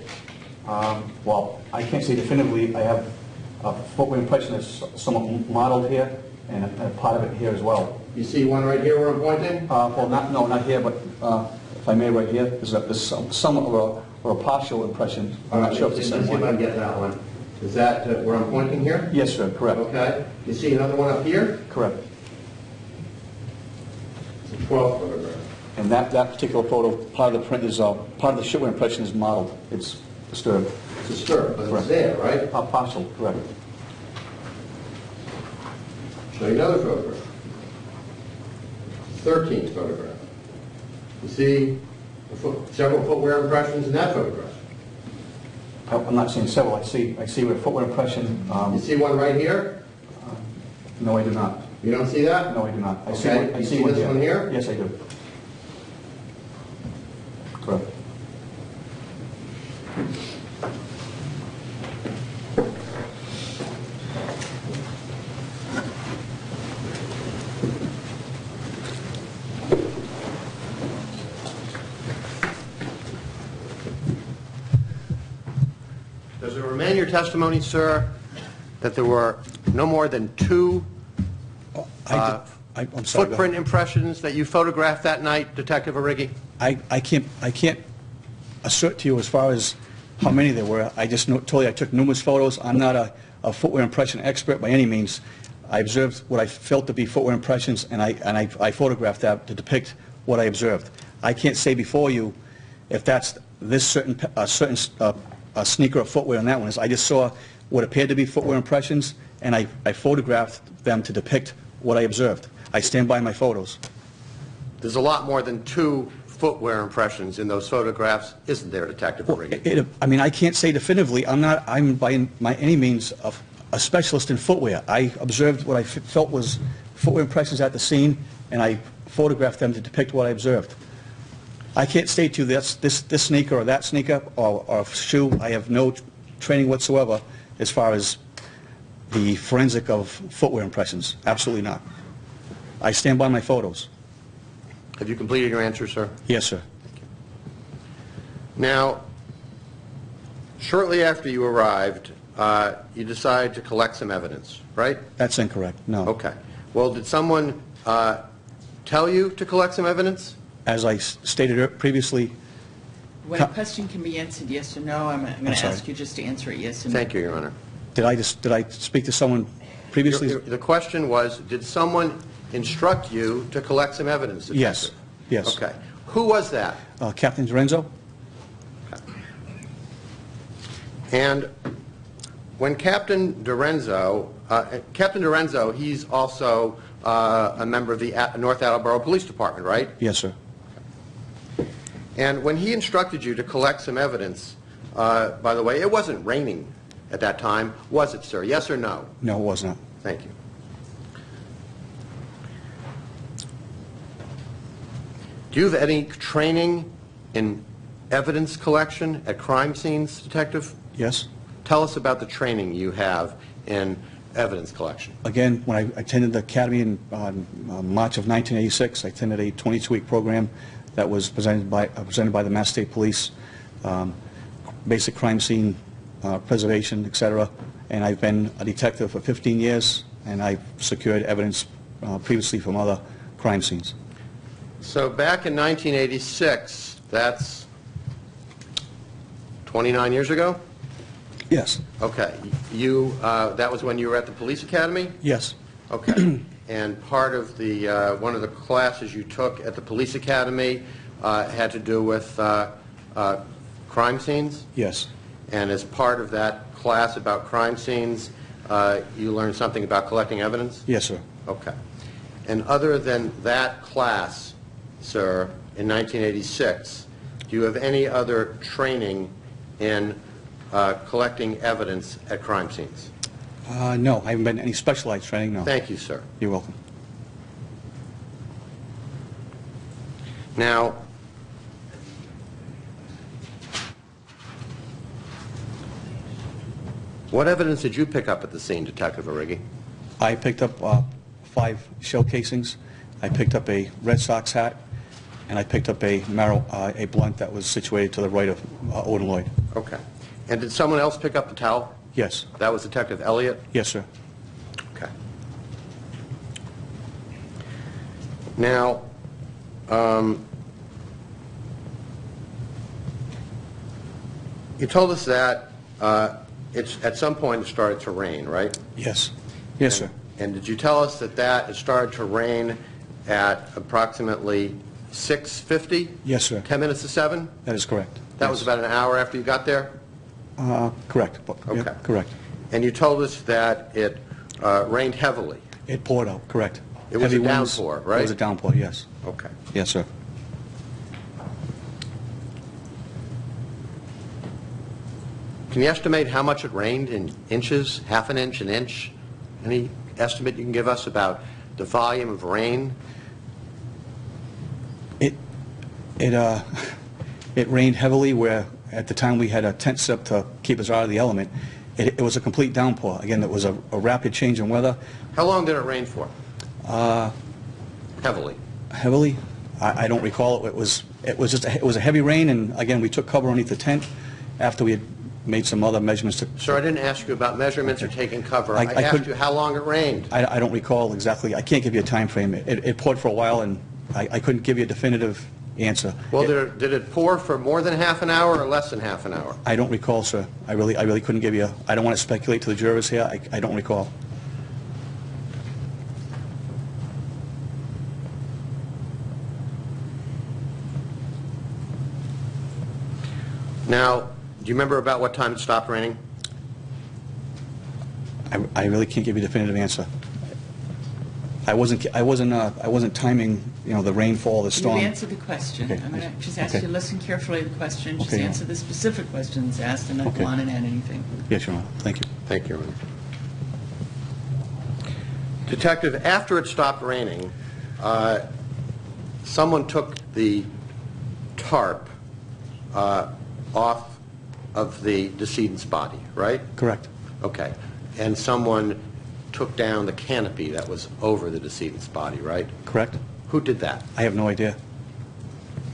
Well, I can't say definitively. I have a footwear impression that's somewhat modeled here, and a part of it here as well. You see one right here where I'm pointing? Well, not here, but if I may, right here, there's somewhat of a partial impression. I'm not sure if it's the Let's same see if I one. can get that one. Is that where I'm pointing here? Yes, sir. Correct. Okay. You see another one up here? Correct. It's a 12th photograph. And that particular photo, part of the print is part of the footwear impression is modeled. It's disturbed. It's disturbed, but it's Correct. there, right? Partial. Correct. Show you another photograph. 13th photograph. You see several footwear impressions in that photograph. I'm not seeing several. I see where footwear impression. You see one right here? No, I do not. You don't see that? No, I do not. I Okay. You see this one here? Yes, I do. Correct. Does it remain your testimony, sir, that there were no more than 2 I'm sorry. footprint impressions that you photographed that night, Detective Arrighi? I can't assert to you as far as how many there were. I just told you I took numerous photos. I'm not a footwear impression expert by any means. I observed what I felt to be footwear impressions, and I photographed that to depict what I observed. I can't say before you if that's this certain sneaker or footwear on that one. I just saw what appeared to be footwear impressions, and I photographed them to depict what I observed. I stand by my photos. There's a lot more than 2 footwear impressions in those photographs, isn't there, Detective Arrighi? I mean, I can't say definitively. I'm by any means a specialist in footwear. I observed what I felt was footwear impressions at the scene, and I photographed them to depict what I observed. I can't state to you that's this sneaker or that sneaker or shoe. I have no training whatsoever as far as the forensic of footwear impressions. Absolutely not. I stand by my photos. Have you completed your answer, sir? Yes, sir. Now, shortly after you arrived, you decided to collect some evidence, right? That's incorrect. No. Okay. Well, did someone tell you to collect some evidence? As I stated previously, When a question can be answered yes or no, I'm going to sorry. ask you just to answer it yes or no. Thank you, Your Honor. did I speak to someone previously? The question was, did someone instruct you to collect some evidence? Detective? Yes. Yes. Okay. Who was that? Captain Lorenzo? And when Captain Lorenzo, he's also a member of the North Attleboro Police Department, right? Yes, sir. And when he instructed you to collect some evidence, by the way, it wasn't raining at that time, was it, sir? Yes or no? No, it was not. Thank you. Do you have any training in evidence collection at crime scenes, Detective? Yes. Tell us about the training you have in evidence collection. Again, when I attended the academy in March of 1986, I attended a 22-week program that was presented by the Mass State Police, basic crime scene preservation, etc. And I've been a detective for 15 years, and I've secured evidence previously from other crime scenes. So back in 1986, that's 29 years ago? Yes. Okay. That was when you were at the police academy? Yes. Okay. And part of the, one of the classes you took at the police academy had to do with crime scenes? Yes. And as part of that class about crime scenes, you learned something about collecting evidence? Yes, sir. Okay. And other than that class, sir, in 1986, do you have any other training in collecting evidence at crime scenes? No, I haven't been any specialized training, no. Thank you, sir. You're welcome. Now, what evidence did you pick up at the scene, Detective Origi? I picked up 5 shell casings. I picked up a Red Sox hat, and I picked up a blunt that was situated to the right of Odin Lloyd. Okay. And did someone else pick up the towel? Yes. That was Detective Elliott? Yes, sir. Okay. Now, you told us that it's at some point it started to rain, right? Yes. Yes, sir. And did you tell us that it started to rain at approximately 6:50? Yes, sir. 10 minutes to 7? That is correct. That was about an hour after you got there? Correct. Okay. Yeah, correct. And you told us that it rained heavily. It poured out, correct. It was Heavy a winds. downpour, right? It was a downpour, yes. Okay. Yes, sir. Can you estimate how much it rained in inches, half an inch, an inch? Any estimate you can give us about the volume of rain? It rained heavily where at the time we had a tent set up to keep us out of the element. It was a complete downpour. Again, it was a rapid change in weather. How long did it rain for? Heavily. Heavily? I don't recall. It was a heavy rain, and again, we took cover underneath the tent after we had made some other measurements. Sir, I didn't ask you about measurements or taking cover. I asked couldn't- you how long it rained. I don't recall exactly. I can't give you a time frame. It poured for a while, and I couldn't give you a definitive answer. Well, did it pour for more than half an hour or less than half an hour? I don't recall, sir. I really couldn't give you. I don't want to speculate to the jurors here. I don't recall. Now, do you remember about what time it stopped raining? I really can't give you a definitive answer. I wasn't timing, the rainfall, the storm. You've answered the question. Okay. I'm going to just ask Okay. you to listen carefully to the question, just Okay. answer the specific questions asked, and not Okay. go on and add anything. Yes, Your Honor. Thank you. Thank you, Your Honor. Detective, after it stopped raining, someone took the tarp off of the decedent's body, right? Correct. Okay. and someone took down the canopy that was over the decedent's body, right? Correct? Who did that? I have no idea.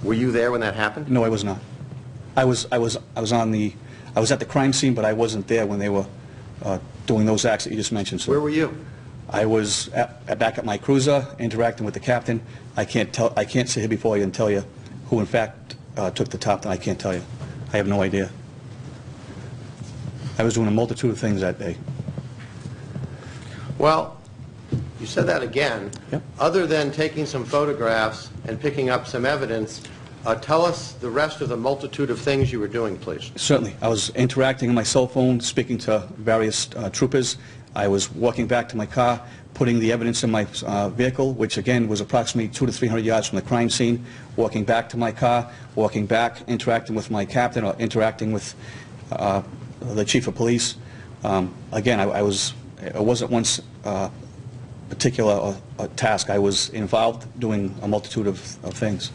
Were you there when that happened? No, I was not. I was at the crime scene, but I wasn't there when they were doing those acts that you just mentioned, sir. Where were you? I was back at my cruiser, interacting with the captain. I can't sit here before you and tell you who, in fact, took the top down. I can't tell you. I have no idea. I was doing a multitude of things that day. Well, you said that again. Yep. Other than taking some photographs and picking up some evidence, tell us the rest of the multitude of things you were doing, please. Certainly. I was interacting on my cell phone, speaking to various troopers. I was walking back to my car, putting the evidence in my vehicle, which again was approximately 200 to 300 yards from the crime scene, walking back to my car, walking back, interacting with my captain, or interacting with the chief of police. Again, it wasn't one particular task. I was involved doing a multitude of things.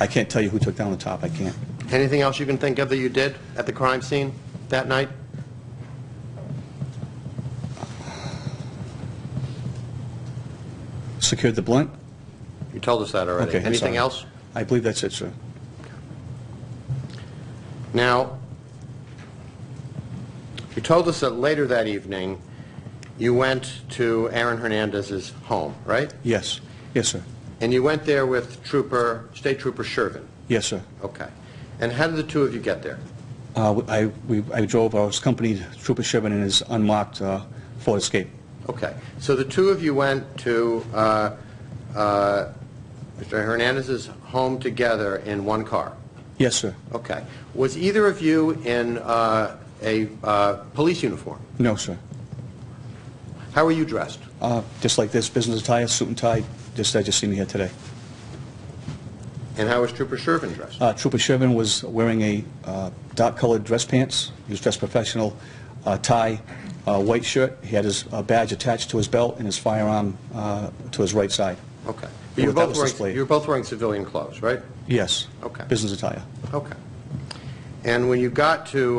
I can't tell you who took down the top. I can't. Anything else you can think of that you did at the crime scene that night? Secured the blunt? You told us that already. Okay, I'm Anything sorry. else? I believe that's it, sir. Now, you told us that later that evening you went to Aaron Hernandez's home, right? Yes. Yes, sir. And you went there with State Trooper Shervin. Yes, sir. Okay. And how did the two of you get there? I drove, I was accompanied Trooper Sherman in his unmarked Ford Escape. Okay. So the two of you went to Mr. Hernandez's home together in one car? Yes, sir. Okay. Was either of you in a police uniform? No, sir. How were you dressed? Just like this, business attire, suit and tie, just as you see me here today. And how was Trooper Shervin dressed? Trooper Sherman was wearing a dark-colored dress pants. He was dressed professional, tie, white shirt. He had his badge attached to his belt and his firearm to his right side. Okay. That was displayed. You were both wearing civilian clothes, right? Yes. Okay. Business attire. Okay. And when you got to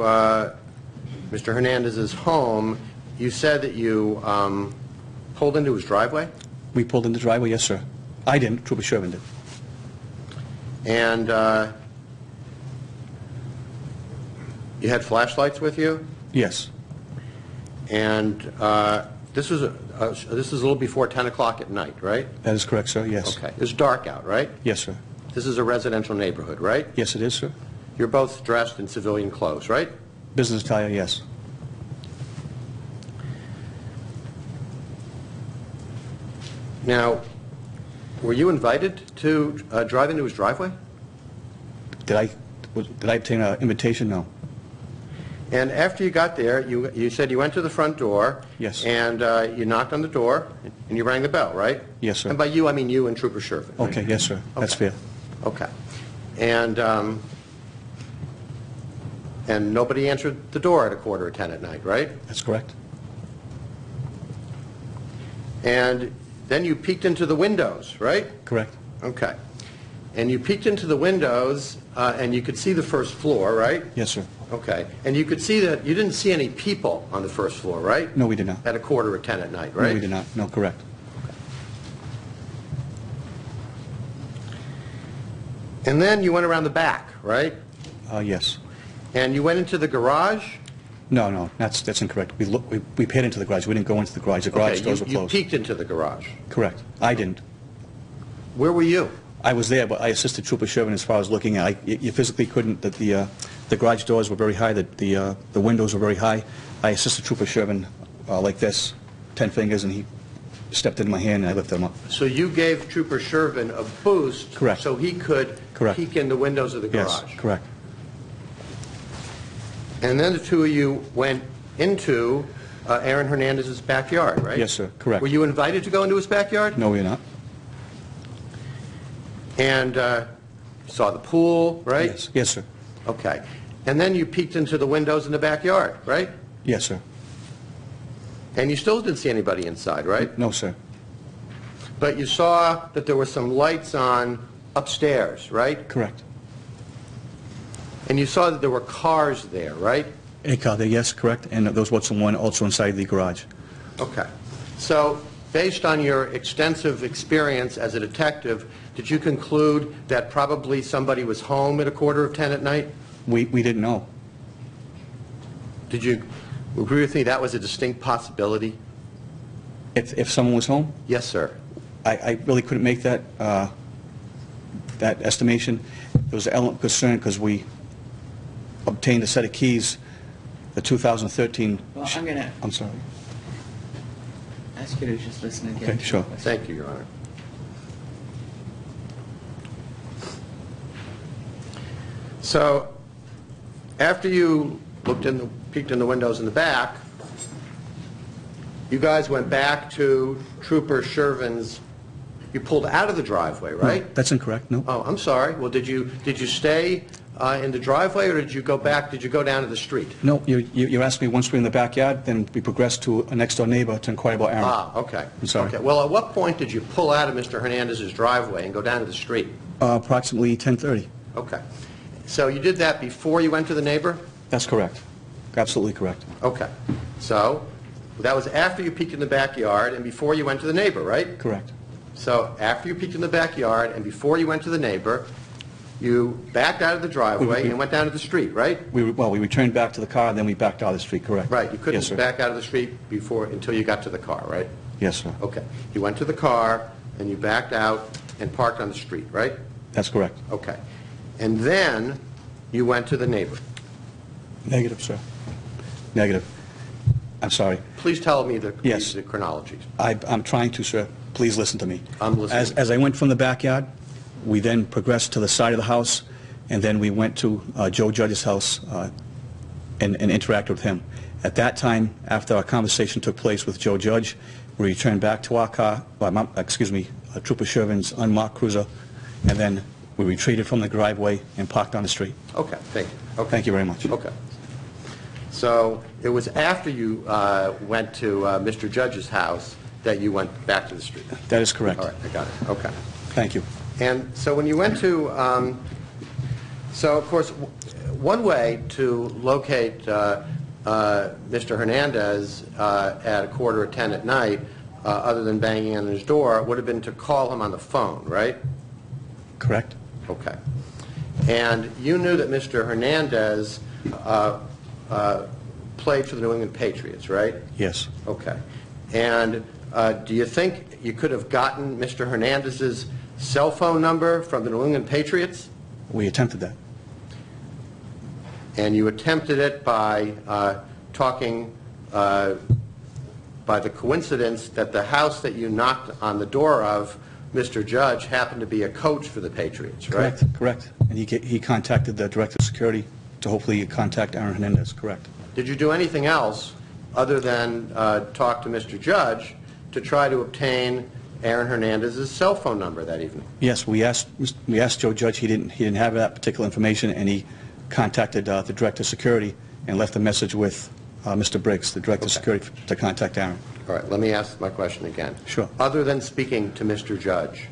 Mr. Hernandez's home, you said that you pulled into his driveway? We pulled in the driveway, yes, sir. I didn't, Trooper Sherman did. And you had flashlights with you? Yes. And this was a little before 10 o'clock at night, right? That is correct, sir, yes. Okay. It's dark out, right? Yes, sir. This is a residential neighborhood, right? Yes, it is, sir. You're both dressed in civilian clothes, right? Business attire, yes. Now, were you invited to drive into his driveway? Did I obtain an invitation? No. And after you got there, you said you went to the front door. Yes. And you knocked on the door, and you rang the bell, right? Yes, sir. And by you, I mean you and Trooper Shervin. Right? Okay, yes, sir. That's Okay. fair. Okay. And nobody answered the door at 9:45 at night, right? That's correct. And then you peeked into the windows, right? Correct. Okay. And you peeked into the windows, and you could see the first floor, right? Yes, sir. Okay. And you could see that you didn't see any people on the first floor, right? No, we did not. At 9:45 at night, right? No, we did not. No, correct. And then you went around the back, right? Yes. And you went into the garage? No, that's incorrect. We paid into the garage. We didn't go into the garage. The garage doors were You closed. peeked into the garage. Correct. I didn't. Where were you? I was there, but I assisted Trooper Sherman as far as looking at. You physically couldn't. The garage doors were very high. The windows were very high. I assisted Trooper Sherman like this, 10 fingers, and he stepped into my hand and I lifted him up. So you gave Trooper Shervin a boost. Correct. So he could Correct. peek in the windows of the garage. Yes, correct. And then the two of you went into Aaron Hernandez's backyard, right? Yes, sir. Correct. Were you invited to go into his backyard? No, we're not. And you saw the pool, right? Yes. Yes, sir. Okay. And then you peeked into the windows in the backyard, right? Yes, sir. And you still didn't see anybody inside, right? No, sir. But you saw that there were some lights on upstairs, right? Correct. And you saw that there were cars there, right? A car there, yes, correct, and there was one also inside the garage. Okay. So, based on your extensive experience as a detective, did you conclude that probably somebody was home at 9:45 at night? We didn't know. Did you agree with me that was a distinct possibility? If someone was home, Yes, sir. I really couldn't make that that estimation. There was an element of concern because we obtained a set of keys, the 2013... Well, I'm going to I'm sorry. ask you to just listen again. Okay, sure. Thank you, Your Honor. So, after you peeked in the windows in the back, you guys went back to Trooper Shervin's. You pulled out of the driveway, right? No, that's incorrect, no. Oh, I'm sorry. Well, did you stay in the driveway, or did you go back? Did you go down to the street? No, you asked me once we're in the backyard, then we progressed to a next-door neighbor to inquire about Aaron. Ah, okay. I'm sorry. Okay. Well, at what point did you pull out of Mr. Hernandez's driveway and go down to the street? Approximately 10:30. Okay. So you did that before you went to the neighbor? That's correct. Absolutely correct. Okay. So that was after you peeked in the backyard and before you went to the neighbor, right? Correct. So after you peeked in the backyard and before you went to the neighbor, you backed out of the driveway and went down to the street, right? We returned back to the car, then we backed out of the street, correct? Right. You Yes, couldn't sir. back out of the street until you got to the car, right? Yes, sir. Okay. You went to the car and you backed out and parked on the street, right? That's correct. Okay. And then you went to the neighbor. Negative, sir. Negative. I'm sorry. Please tell me the Yes. chronology. I'm trying to, sir. Please listen to me. I'm listening. As I went from the backyard, we then progressed to the side of the house, and then we went to Joe Judge's house and interacted with him. At that time, after our conversation took place with Joe Judge, we returned back to our car, Trooper Shervin's unmarked cruiser, and then we retreated from the driveway and parked on the street. Okay, thank you. Okay. Thank you very much. Okay. So it was after you went to Mr. Judge's house that you went back to the street? That is correct. All right, I got it. Okay. Thank you. And so when you went to, so of course, one way to locate Mr. Hernandez at 9:45 at night, other than banging on his door, would have been to call him on the phone, right? Correct. Okay. And you knew that Mr. Hernandez played for the New England Patriots, right? Yes. Okay. And do you think you could have gotten Mr. Hernandez's cell phone number from the New England Patriots? We attempted that. And you attempted it by talking, by the coincidence that the house that you knocked on the door of, Mr. Judge, happened to be a coach for the Patriots, right? Correct, correct. And he contacted the Director of Security to hopefully contact Aaron Hernandez, correct. Did you do anything else other than talk to Mr. Judge to try to obtain Aaron Hernandez's cell phone number that evening? Yes, we asked Joe Judge. He didn't have that particular information, and he contacted the Director of Security and left a message with Mr. Briggs, the Director of Security, to contact Aaron. All right, let me ask my question again. Sure. Other than speaking to Mr. Judge,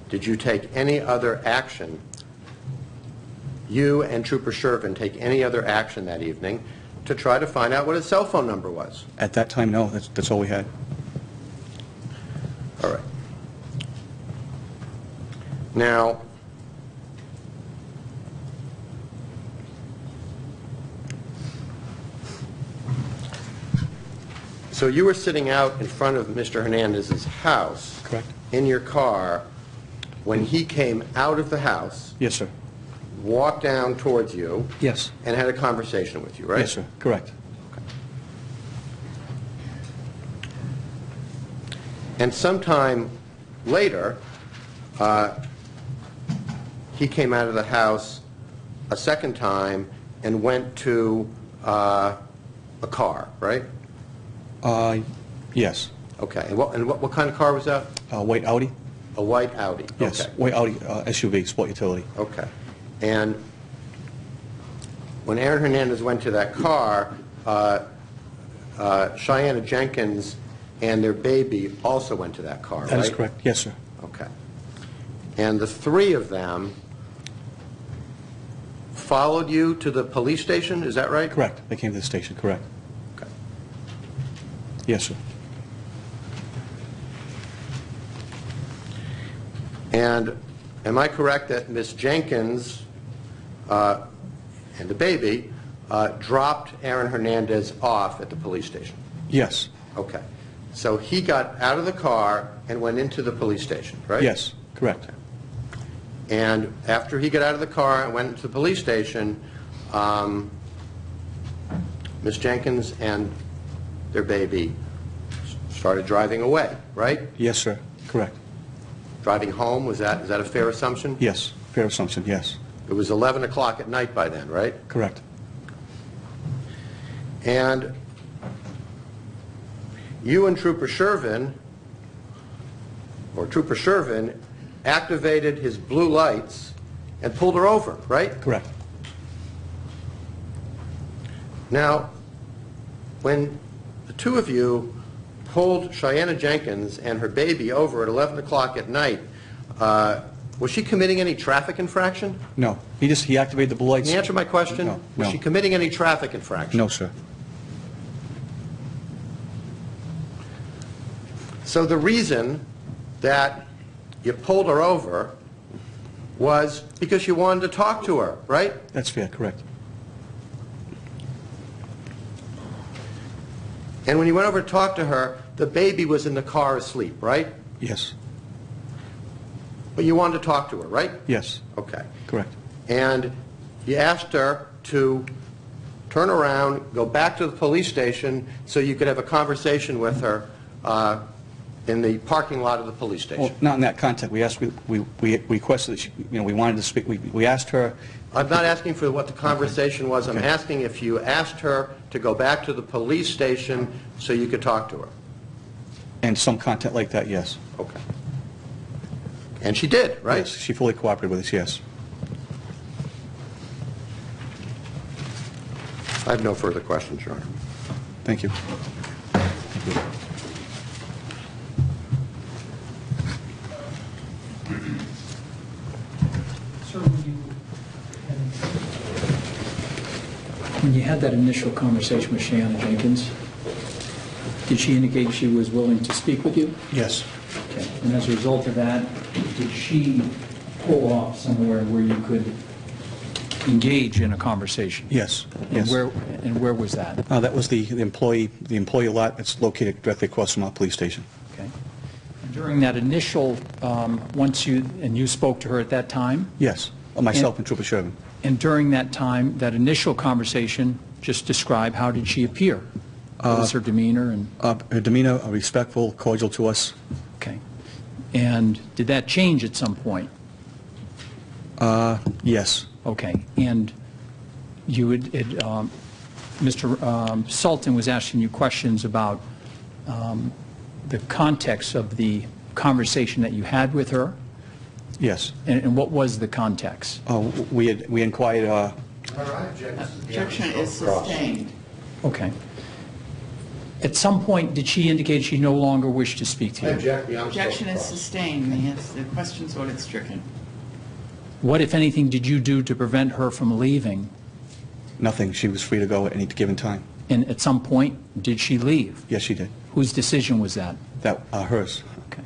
did you take any other action, you and Trooper Shervin take any other action that evening to try to find out what his cell phone number was? At that time, no. That's all we had. All right. Now, so you were sitting out in front of Mr. Hernandez's house. Correct. In your car when he came out of the house, Yes, sir. walked down towards you, Yes. and had a conversation with you, right? Yes, sir. Correct. And sometime later, he came out of the house a second time and went to a car, right? Yes. Okay. And what kind of car was that? White Audi? A white Audi. Yes. Okay. White Audi SUV, sport utility. Okay. And when Aaron Hernandez went to that car, Cheyenne Jenkins and their baby also went to that car, right? That is correct. Yes, sir. Okay. And the three of them followed you to the police station, is that right? Correct. They came to the station, correct. Okay. Yes, sir. And am I correct that Miss Jenkins and the baby dropped Aaron Hernandez off at the police station? Yes. Okay. So he got out of the car and went into the police station, right? Yes, correct. And after he got out of the car and went into the police station, Miss Jenkins and their baby started driving away, right? Yes, sir. Correct. Driving home, is that a fair assumption? Yes. Fair assumption, yes. It was 11 o'clock at night by then, right? Correct. And you and Trooper Shervin, activated his blue lights and pulled her over, right? Correct. Now, when the two of you pulled Cheyenne Jenkins and her baby over at 11 o'clock at night, was she committing any traffic infraction? No. He activated the blue lights. Can you answer my question? No. Was she committing any traffic infraction? No, sir. So the reason that you pulled her over was because you wanted to talk to her, right? That's fair, correct. And when you went over to talk to her, the baby was in the car asleep, right? Yes. But you wanted to talk to her, right? Yes. Okay. Correct. And you asked her to turn around, go back to the police station so you could have a conversation with her in the parking lot of the police station. Well, not in that context. We requested that she, we wanted to speak. We asked her. I'm not asking for what the conversation was. I'm Okay. asking if you asked her to go back to the police station so you could talk to her. And some content like that, yes. Okay. And she did, right? Yes, she fully cooperated with us, yes. I have no further questions, Your Honor. Thank you. Thank you. Sir, when you had that initial conversation with Cheyenne Jenkins, did she indicate she was willing to speak with you? Yes. Okay. And as a result of that, did she pull off somewhere where you could engage in a conversation? Yes. And Yes. where was that? That was the employee lot that's located directly across from our police station. Okay. During that initial, you spoke to her at that time? Yes. Myself and Trooper Shervin. And during that time, that initial conversation, just describe how did she appear? What was her demeanor? And Her demeanor, respectful, cordial to us. okay. And did that change at some point? Yes. Okay. And Mr. Sultan was asking you questions about the context of the conversation that you had with her. Yes. And what was the context? We inquired. Objection is sustained. Okay. At some point, did she indicate she no longer wished to speak to you? Objection is sustained. The question's ordered stricken. What, if anything, did you do to prevent her from leaving? Nothing. She was free to go at any given time. And at some point, did she leave? Yes, she did. Whose decision was that? Hers. Okay.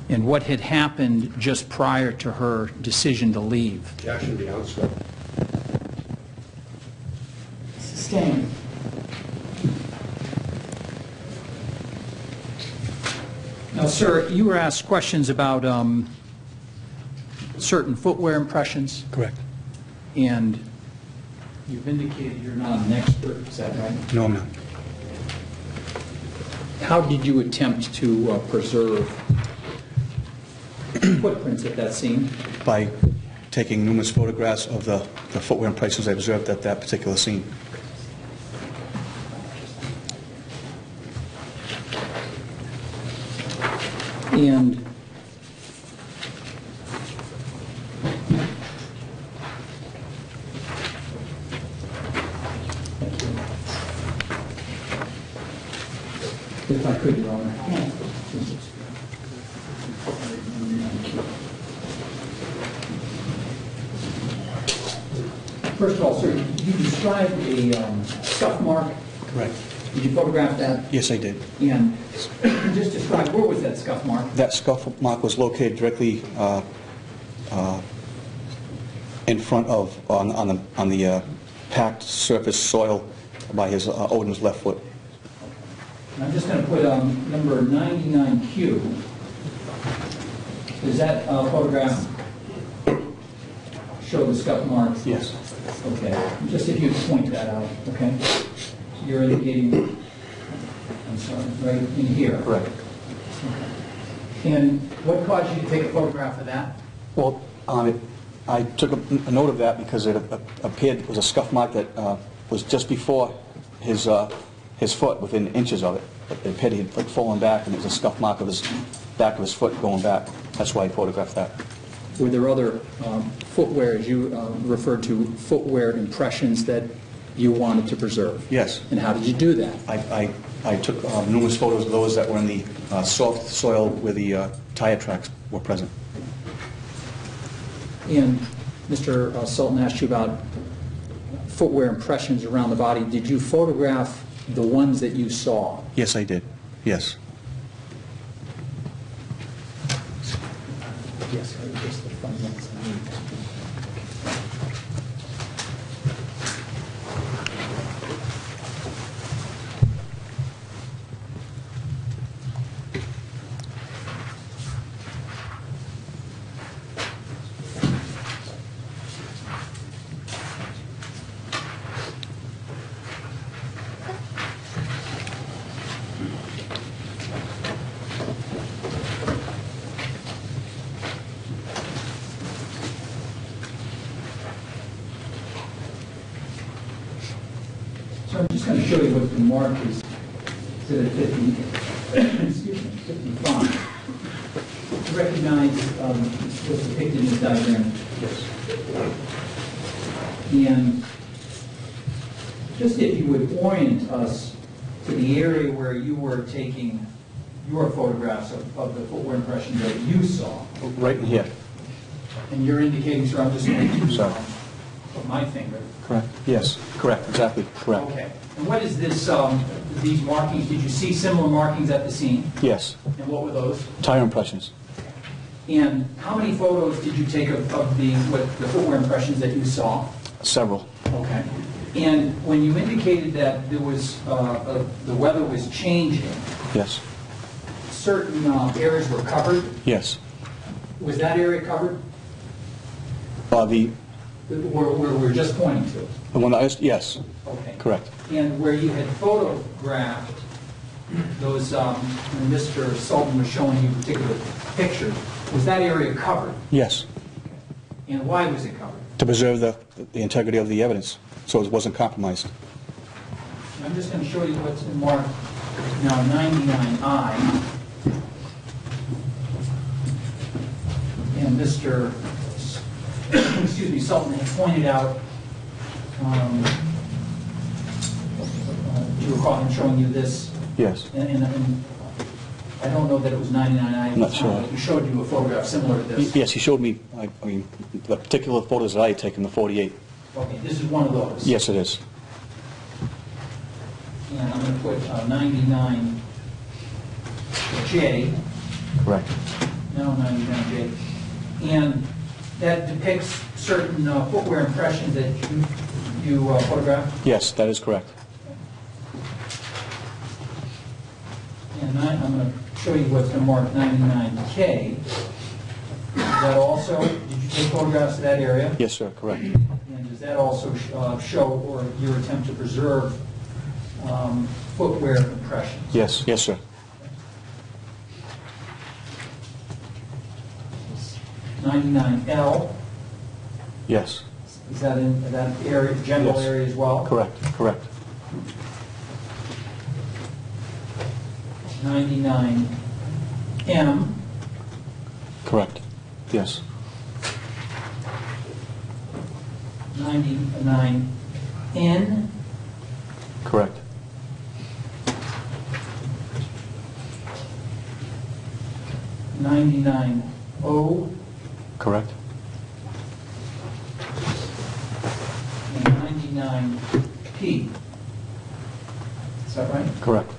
And what had happened just prior to her decision to leave? Objection beyond scope. Sustained. Now, sir, you were asked questions about certain footwear impressions, Correct. and you've indicated you're not an expert, is that right? No, I'm not. How did you attempt to preserve footprints at that scene? By taking numerous photographs of the footwear impressions I observed at that particular scene. And if I could, Your Honor. First of all, sir, you described a scuff mark. Correct. Did you photograph that? Yes, I did. And just describe, where was that scuff mark? That scuff mark was located directly in front of, on the packed surface soil by his Odin's left foot. And I'm just going to put number 99Q. Does that photograph show the scuff marks? Yes. Okay. Just if you point that out, okay? You're indicating, I'm sorry, right in here. Correct. Okay. And what caused you to take a photograph of that? Well, I took a note of that because it appeared, it was a scuff mark that was just before his foot, within inches of it. It appeared he had like fallen back, and it was a scuff mark of his back of his foot going back. That's why I photographed that. Were there other footwear, as you referred to, footwear impressions that you wanted to preserve? Yes. And how did you do that? I took numerous photos of those that were in the soft soil where the tire tracks were present. And Mr. Sultan asked you about footwear impressions around the body. Did you photograph the ones that you saw? Yes, I did. Yes. Yes, just the front ones. So I'm just going to show you what the mark is to the 50, excuse me, 55. To recognize what's depicted in this diagram. Yes. And just if you would orient us to the area where you were taking your photographs of the footwear impressions that you saw. Right in here. And you're indicating, sir, I'm just going to Sorry. put my finger. Correct. Yes. Correct. Exactly. Correct. Okay. And what is this, these markings? Did you see similar markings at the scene? Yes. And what were those? Tire impressions. And how many photos did you take of the footwear impressions that you saw? Several. Okay. And when you indicated that there was, the weather was changing, Yes. certain areas were covered. Yes. Was that area covered? The Where we're just pointing to? one that yes. Okay. Correct. And where you had photographed those, when Mr. Sultan was showing you particular pictures, was that area covered? Yes. And why was it covered? To preserve the integrity of the evidence, so it wasn't compromised. I'm just going to show you what's in marked now 99I. And Mr. excuse me, Sultan had pointed out, you recall him showing you this, Yes. and I don't know that it was 99I. I'm not sure. He showed you a photograph similar to this. Yes, he showed me, I mean, the particular photos that I had taken, the 48. Okay, this is one of those. Yes, it is. And I'm going to put 99J, Correct. now 99J. And that depicts certain footwear impressions that you photographed. Yes, that is correct. And I'm going to show you what's been marked 99K. Is that also, did you take photographs of that area? Yes, sir, correct. And does that also show, or your attempt to preserve footwear impressions? Yes, yes, sir. 99L, Yes, is that in that area, general Yes. area as well? correct, correct. 99M, Correct. Yes. 99N, Correct. 99O, Correct. 10:59 Is that right? Correct.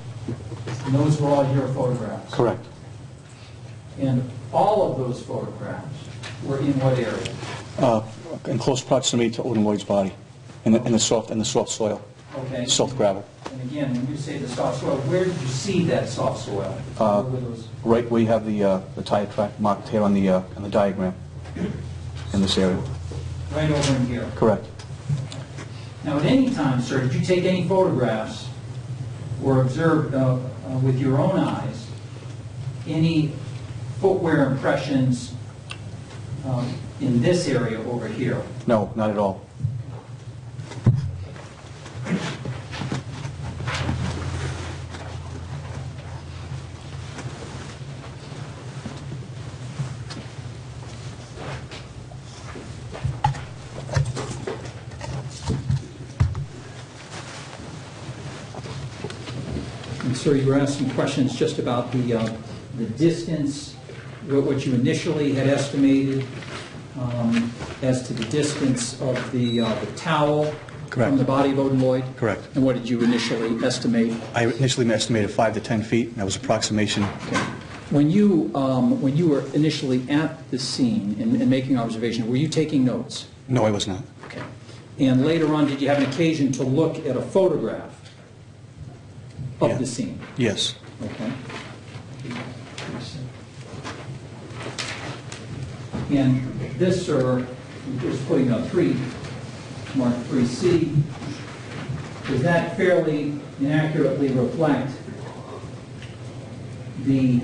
And those were all your photographs? Correct. And all of those photographs were in what area? In close proximity to Odin Lloyd's body, in the soft soil, Okay. soft gravel. And again, when you say the soft soil, where did you see that soft soil? Where were those? Right where you have the tire track marked here on the diagram, in this area. Right over in here. Correct. Now, at any time, sir, did you take any photographs or observe with your own eyes any footwear impressions in this area over here? No, not at all. And sir, you were asking questions just about the distance, what you initially had estimated as to the distance of the towel Correct. from the body of Odin Lloyd? Correct. And what did you initially estimate? I initially estimated 5 to 10 feet, and that was approximation. When you were initially at the scene and making observation, were you taking notes? No, I was not. Okay. And later on, did you have an occasion to look at a photograph of Yeah. the scene? Yes. Okay. And this, sir, is putting a 3, mark 3C. Does that fairly inaccurately reflect the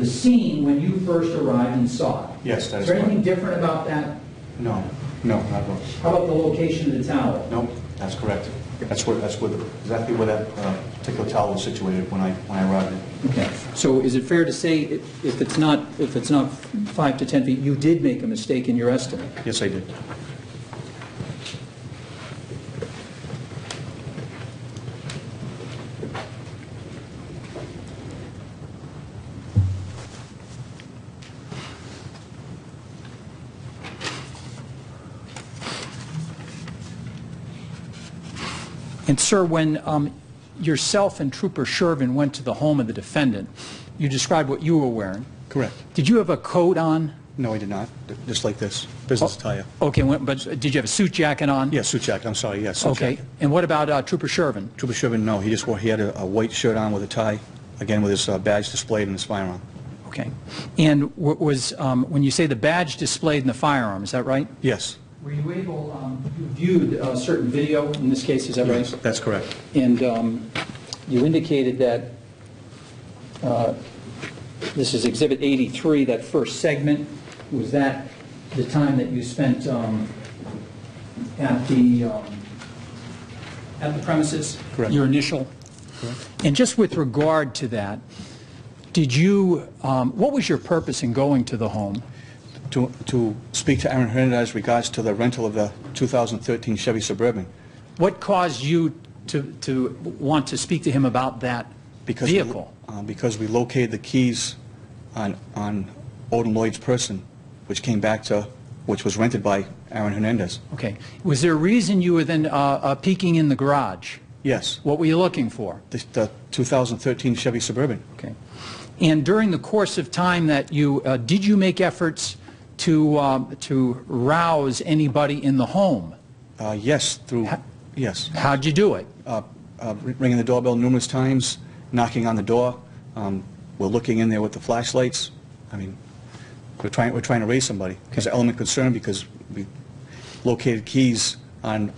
scene when you first arrived and saw it? Yes, that is Is there anything correct. different about that? No, not at all. How about the location of the towel? No, that's correct. Exactly where that particular towel was situated when I arrived. Okay, so is it fair to say if it's not 5 to 10 feet, you did make a mistake in your estimate? Yes, I did. And sir, when yourself and Trooper Shervin went to the home of the defendant, you described what you were wearing. Correct. Did you have a coat on? No, I did not. Just like this, business attire. Okay, but did you have a suit jacket on? Yes, suit jacket. I'm sorry. Yes. Suit Okay, jacket. and what about Trooper Shervin? Trooper Shervin, no. He had a white shirt on with a tie, again with his badge displayed and his firearm. Okay, and when you say the badge displayed in the firearm, is that right? Yes. Were you able, you viewed a certain video in this case, is that right? Yes, that's correct. And you indicated that this is Exhibit 83, that first segment. Was that the time that you spent at the premises? Correct. Your initial? Correct. And just with regard to that, did you, what was your purpose in going to the home? To speak to Aaron Hernandez regards to the rental of the 2013 Chevy Suburban. What caused you to want to speak to him about that vehicle? Because we located the keys on Odin Lloyd's person, which was rented by Aaron Hernandez. Okay. Was there a reason you were then peeking in the garage? Yes. What were you looking for? The 2013 Chevy Suburban. Okay. And during the course of time that did you make efforts to rouse anybody in the home? Yes, yes. How'd you do it? Ringing the doorbell numerous times, knocking on the door. We're looking in there with the flashlights. I mean, we're trying to raise somebody. There's an element of concern because we located keys on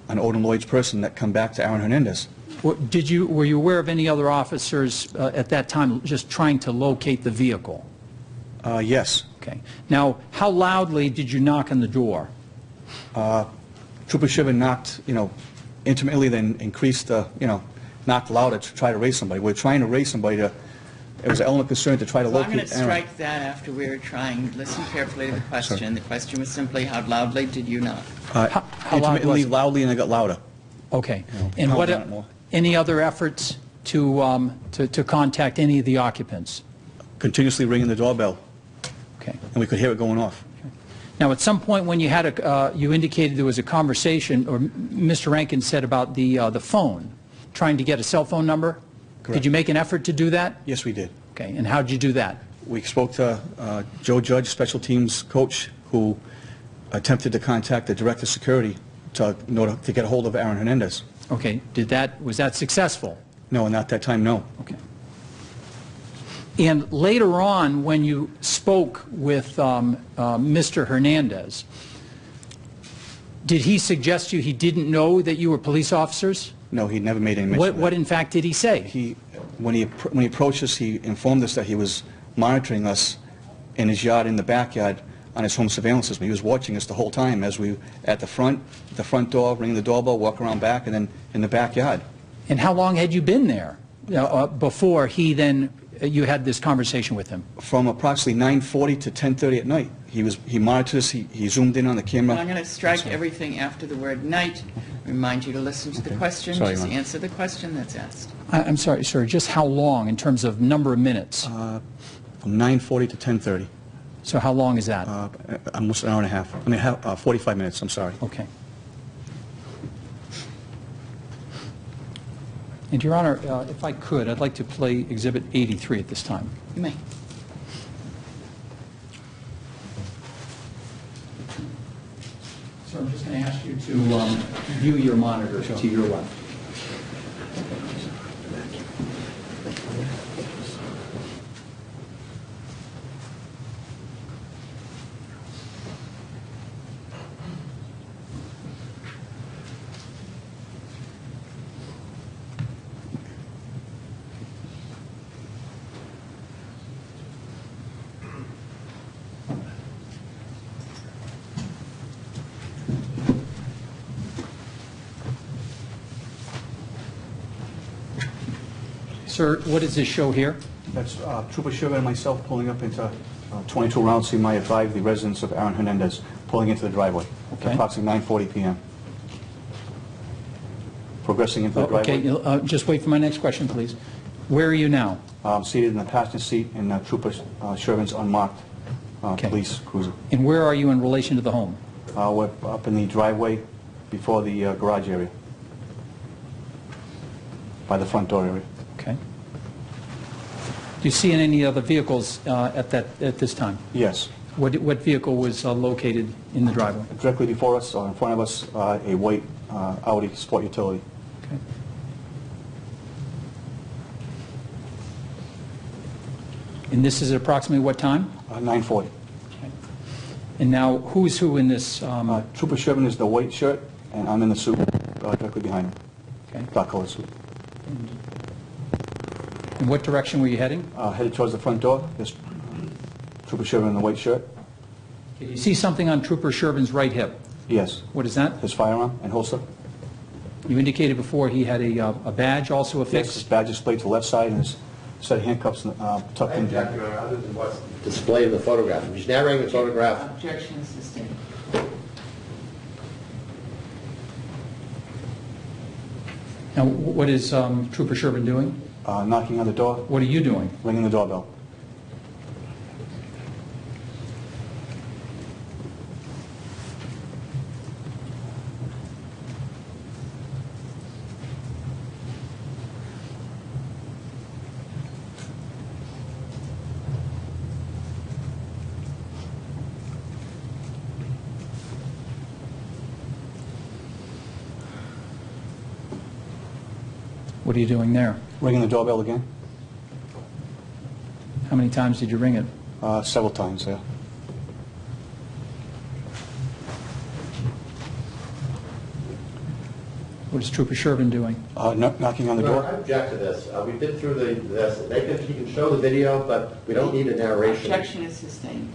Odin Lloyd's person that come back to Aaron Hernandez. Were you aware of any other officers at that time just trying to locate the vehicle? Yes. Okay. Now, how loudly did you knock on the door? Trooper Shiven knocked, intimately, then increased, knocked louder to try to raise somebody. We're trying to raise somebody to, it was an element of concern to try to Well, locate I'm going to Aaron. strike that after we were trying. Listen carefully to the question. Sorry. The question was simply, how loudly did you knock? How loud Intermittently, was it? loudly, and I got louder. Okay. You know, And pound what, on it more. any other efforts to contact any of the occupants? Continuously ringing the doorbell, Okay. and we could hear it going off. Now, at some point when you had you indicated there was a conversation, or Mr. Rankin said about the phone, trying to get a cell phone number. Correct. Did you make an effort to do that? Yes, we did. Okay, and how did you do that? We spoke to Joe Judge, special teams coach, who attempted to contact the director of security in order to get a hold of Aaron Hernandez. Okay, was that successful? No, and at that time, no. Okay. And later on, when you spoke with Mr. Hernandez, did he suggest to you he didn't know that you were police officers? No, he never made any mention of that. What in fact did he say? When he approached us, he informed us that he was monitoring us in his yard, in the backyard, on his home surveillance system. He was watching us the whole time as we at the front door, ringing the doorbell, walk around back, and then in the backyard. And how long had you been there before you had this conversation with him? From approximately 9:40 to 10:30 at night. He monitored us. He zoomed in on the camera. I'm going to strike everything after the word night. Remind you to listen to the question. Sorry, Just Your Honor. answer the question that's asked. I'm sorry, sir, just how long in terms of number of minutes? From 9:40 to 10:30. So how long is that? Almost an hour and a half. 45 minutes, I'm sorry. Okay. And, Your Honor, if I could, I'd like to play Exhibit 83 at this time. You may. Sir, I'm just going to ask you to view your monitor to your left. Sir, what does this show here? That's Trooper Sugar and myself pulling up into 22 Round C. Meyer Drive, the residence of Aaron Hernandez, pulling into the driveway Okay. at approximately 9:40 p.m. Progressing into the driveway. Okay, just wait for my next question, please. Where are you now? I'm seated in the passenger seat in Trooper Sherman's unmarked Okay. police cruiser. And where are you in relation to the home? We're up in the driveway before the garage area, by the front door area. Okay. Do you see any other vehicles at this time? Yes. What vehicle was located in the driveway? Directly before us, or in front of us, a white Audi Sport Utility. Okay. And this is at approximately what time? 9:40. Okay. And now, who's who in this? Trooper Sherman is the white shirt, and I'm in the suit directly behind him. Okay. Dark colored suit. In what direction were you heading? Headed towards the front door. There's Trooper Sherman in the white shirt. Okay. You see something on Trooper Sherman's right hip. Yes. What is that? His firearm and holster. You indicated before he had a badge also Yes, his affixed? badge displayed to the left side, and his set of handcuffs tucked in. Jack, Your Honor, other than what's displayed in the photograph, if he's narrating the photograph, Objection sustained. Now, what is Trooper Sherman doing? Knocking on the door, What are you doing? ringing the doorbell. What are you doing there? Ringing the doorbell again. How many times did you ring it? Several times, yeah. What is Trooper Sherman doing? Knocking on the Your Honor, I door. object to this. We've been through this. You can show the video, but we don't need a narration. Objection is sustained.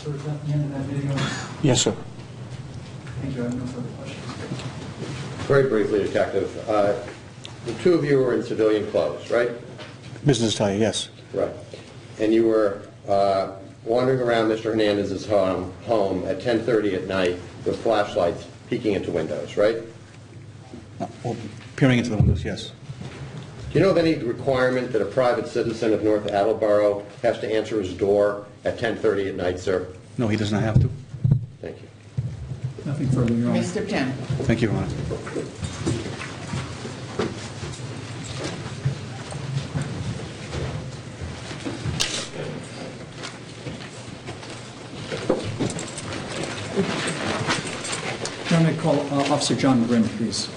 Sir, is that the end of that video? Yes, sir. Thank you. I have no further questions. Very briefly, Detective, the two of you were in civilian clothes, right? Business attire, yes. Right. And you were wandering around Mr. Hernandez's home at 10:30 at night with flashlights peeking into windows, right? Well, peering into the windows, yes. Do you know of any requirement that a private citizen of North Attleboro has to answer his door at 10:30 at night, sir? No, he does not have to. Thank you. Nothing further, Your Honor. Mr. Tim. Thank you, Your Honor. I'm going to call Officer John Grimm, please.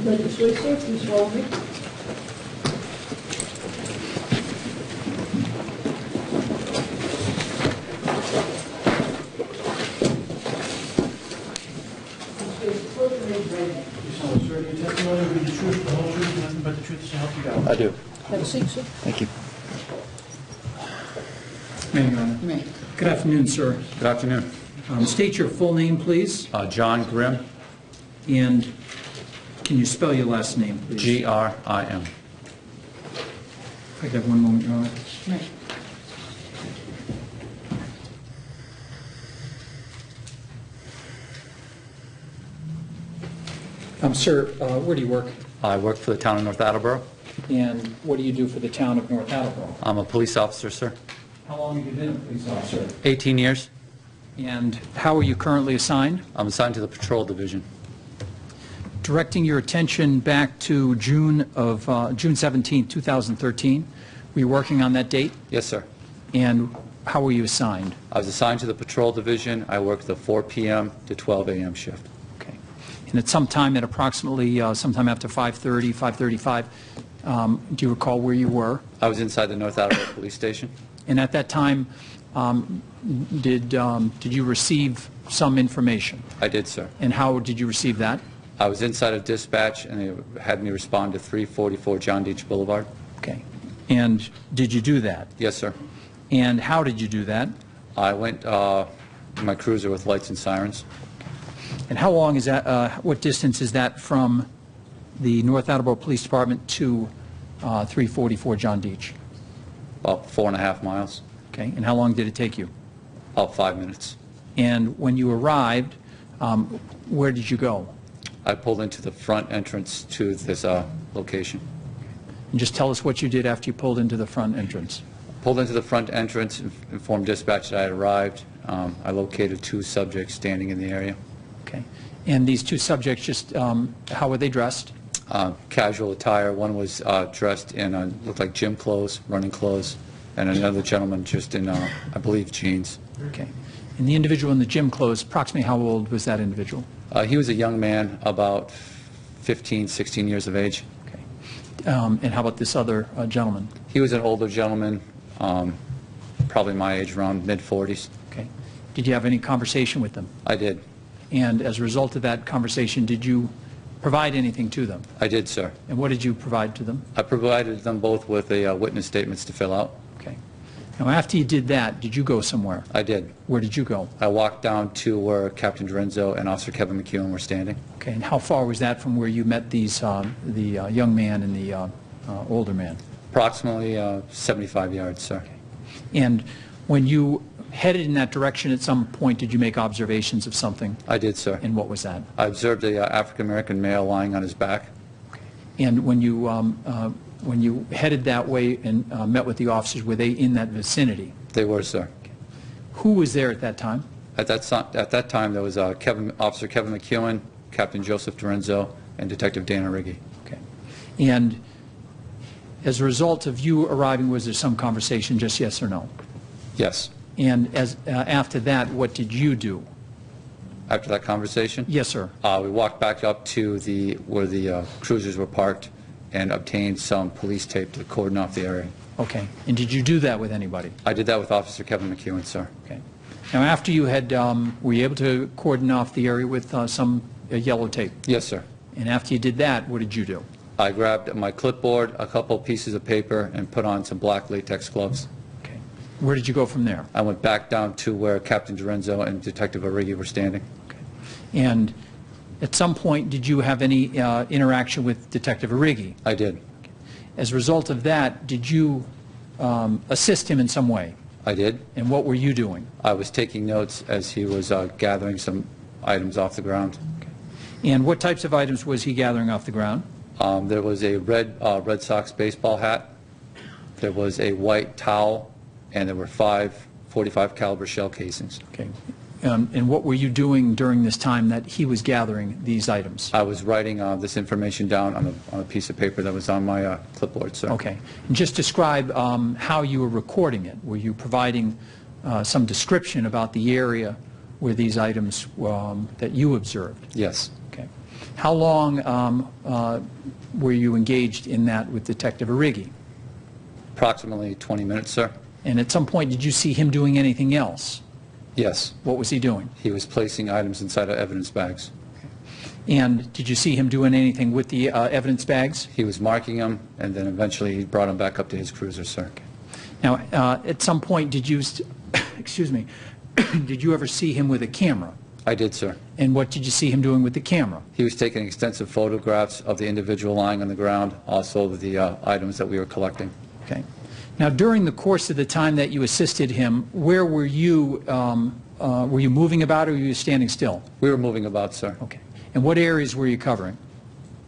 Like this way, sir, please follow me. Sir, your testimony will be the truth, the whole truth, and nothing but the truth to help you God. I do. Have a seat, sir. Thank you. May, Your Honor. You may. Good afternoon, sir. Good afternoon. State your full name, please, John Grimm, and can you spell your last name, please? G-R-I-M. If I could have one moment, Your Honor. You may. Sir, where do you work? I work for the town of North Attleboro. And what do you do for the town of North Attleboro? I'm a police officer, sir. How long have you been a police officer? 18 years. And how are you currently assigned? I'm assigned to the patrol division. Directing your attention back to June 17, 2013, were you working on that date? Yes, sir. And how were you assigned? I was assigned to the patrol division. I worked the 4 p.m. to 12 a.m. shift. Okay. And at some time, at approximately sometime after 5:30, 5:35, do you recall where you were? I was inside the North Attleboro police station. And at that time, did you receive some information? I did, sir. And how did you receive that? I was inside of dispatch, and they had me respond to 344 John Deach Boulevard. Okay. And did you do that? Yes, sir. And how did you do that? I went in my cruiser with lights and sirens. And how long is that, what distance is that from the North Attleboro Police Department to 344 John Deach? About 4.5 miles. Okay. And how long did it take you? About 5 minutes. And when you arrived, where did you go? I pulled into the front entrance to this location. And just tell us what you did after you pulled into the front entrance. Pulled into the front entrance, informed dispatch that I had arrived. I located 2 subjects standing in the area. Okay. And these 2 subjects, just how were they dressed? Casual attire. One was dressed in, looked like gym clothes, running clothes, and another gentleman just in, I believe, jeans. Okay. And the individual in the gym clothes, approximately how old was that individual? He was a young man, about 15, 16 years of age. Okay. And how about this other gentleman? He was an older gentleman, probably my age, around mid-40s. Okay. Did you have any conversation with them? I did. And as a result of that conversation, did you provide anything to them? I did, sir. And what did you provide to them? I provided them both with witness statements to fill out. Okay. Now, after you did that, did you go somewhere? I did. Where did you go? I walked down to where Captain Dorenzo and Officer Kevin McEwen were standing. Okay. And how far was that from where you met these, the young man and the older man? Approximately 75 yards, sir. Okay. And when you headed in that direction at some point, did you make observations of something? I did, sir. And what was that? I observed a African-American male lying on his back. And when you headed that way and met with the officers, were they in that vicinity? They were, sir. Okay. Who was there at that time? At that time, there was Officer Kevin McEwen, Captain Joseph Dorenzo, and Detective Dana Riggi. Okay. And as a result of you arriving, was there some conversation, just yes or no? Yes. And after that, what did you do? After that conversation? Yes, sir. We walked back up to where the cruisers were parked, and obtained some police tape to cordon off the area. Okay. And did you do that with anybody? I did that with Officer Kevin McEwen, sir. Okay. Now, after you had, were you able to cordon off the area with some yellow tape? Yes, sir. And after you did that, what did you do? I grabbed my clipboard, a couple pieces of paper, and put on some black latex gloves. Okay. Where did you go from there? I went back down to where Captain Dorenzo and Detective Arrighi were standing. Okay. And at some point, did you have any interaction with Detective Arrighi? I did. As a result of that, did you assist him in some way? I did. And what were you doing? I was taking notes as he was gathering some items off the ground. Okay. And what types of items was he gathering off the ground? There was a Red Sox baseball hat, there was a white towel, and there were 5 .45 caliber shell casings. Okay. And what were you doing during this time that he was gathering these items? I was writing this information down on a piece of paper that was on my clipboard, sir. Okay. And just describe how you were recording it. Were you providing some description about the area where these items that you observed? Yes. Okay. How long were you engaged in that with Detective Arrighi? Approximately 20 minutes, sir. And at some point, did you see him doing anything else? Yes. What was he doing? He was placing items inside of evidence bags. And did you see him doing anything with the evidence bags? He was marking them, and then eventually he brought them back up to his cruiser, sir. Now, at some point, did you, excuse me, did you ever see him with a camera? I did, sir. And what did you see him doing with the camera? He was taking extensive photographs of the individual lying on the ground, also the items that we were collecting. Okay. Now, during the course of the time that you assisted him, where were you moving about, or were you standing still? We were moving about, sir. Okay. And what areas were you covering?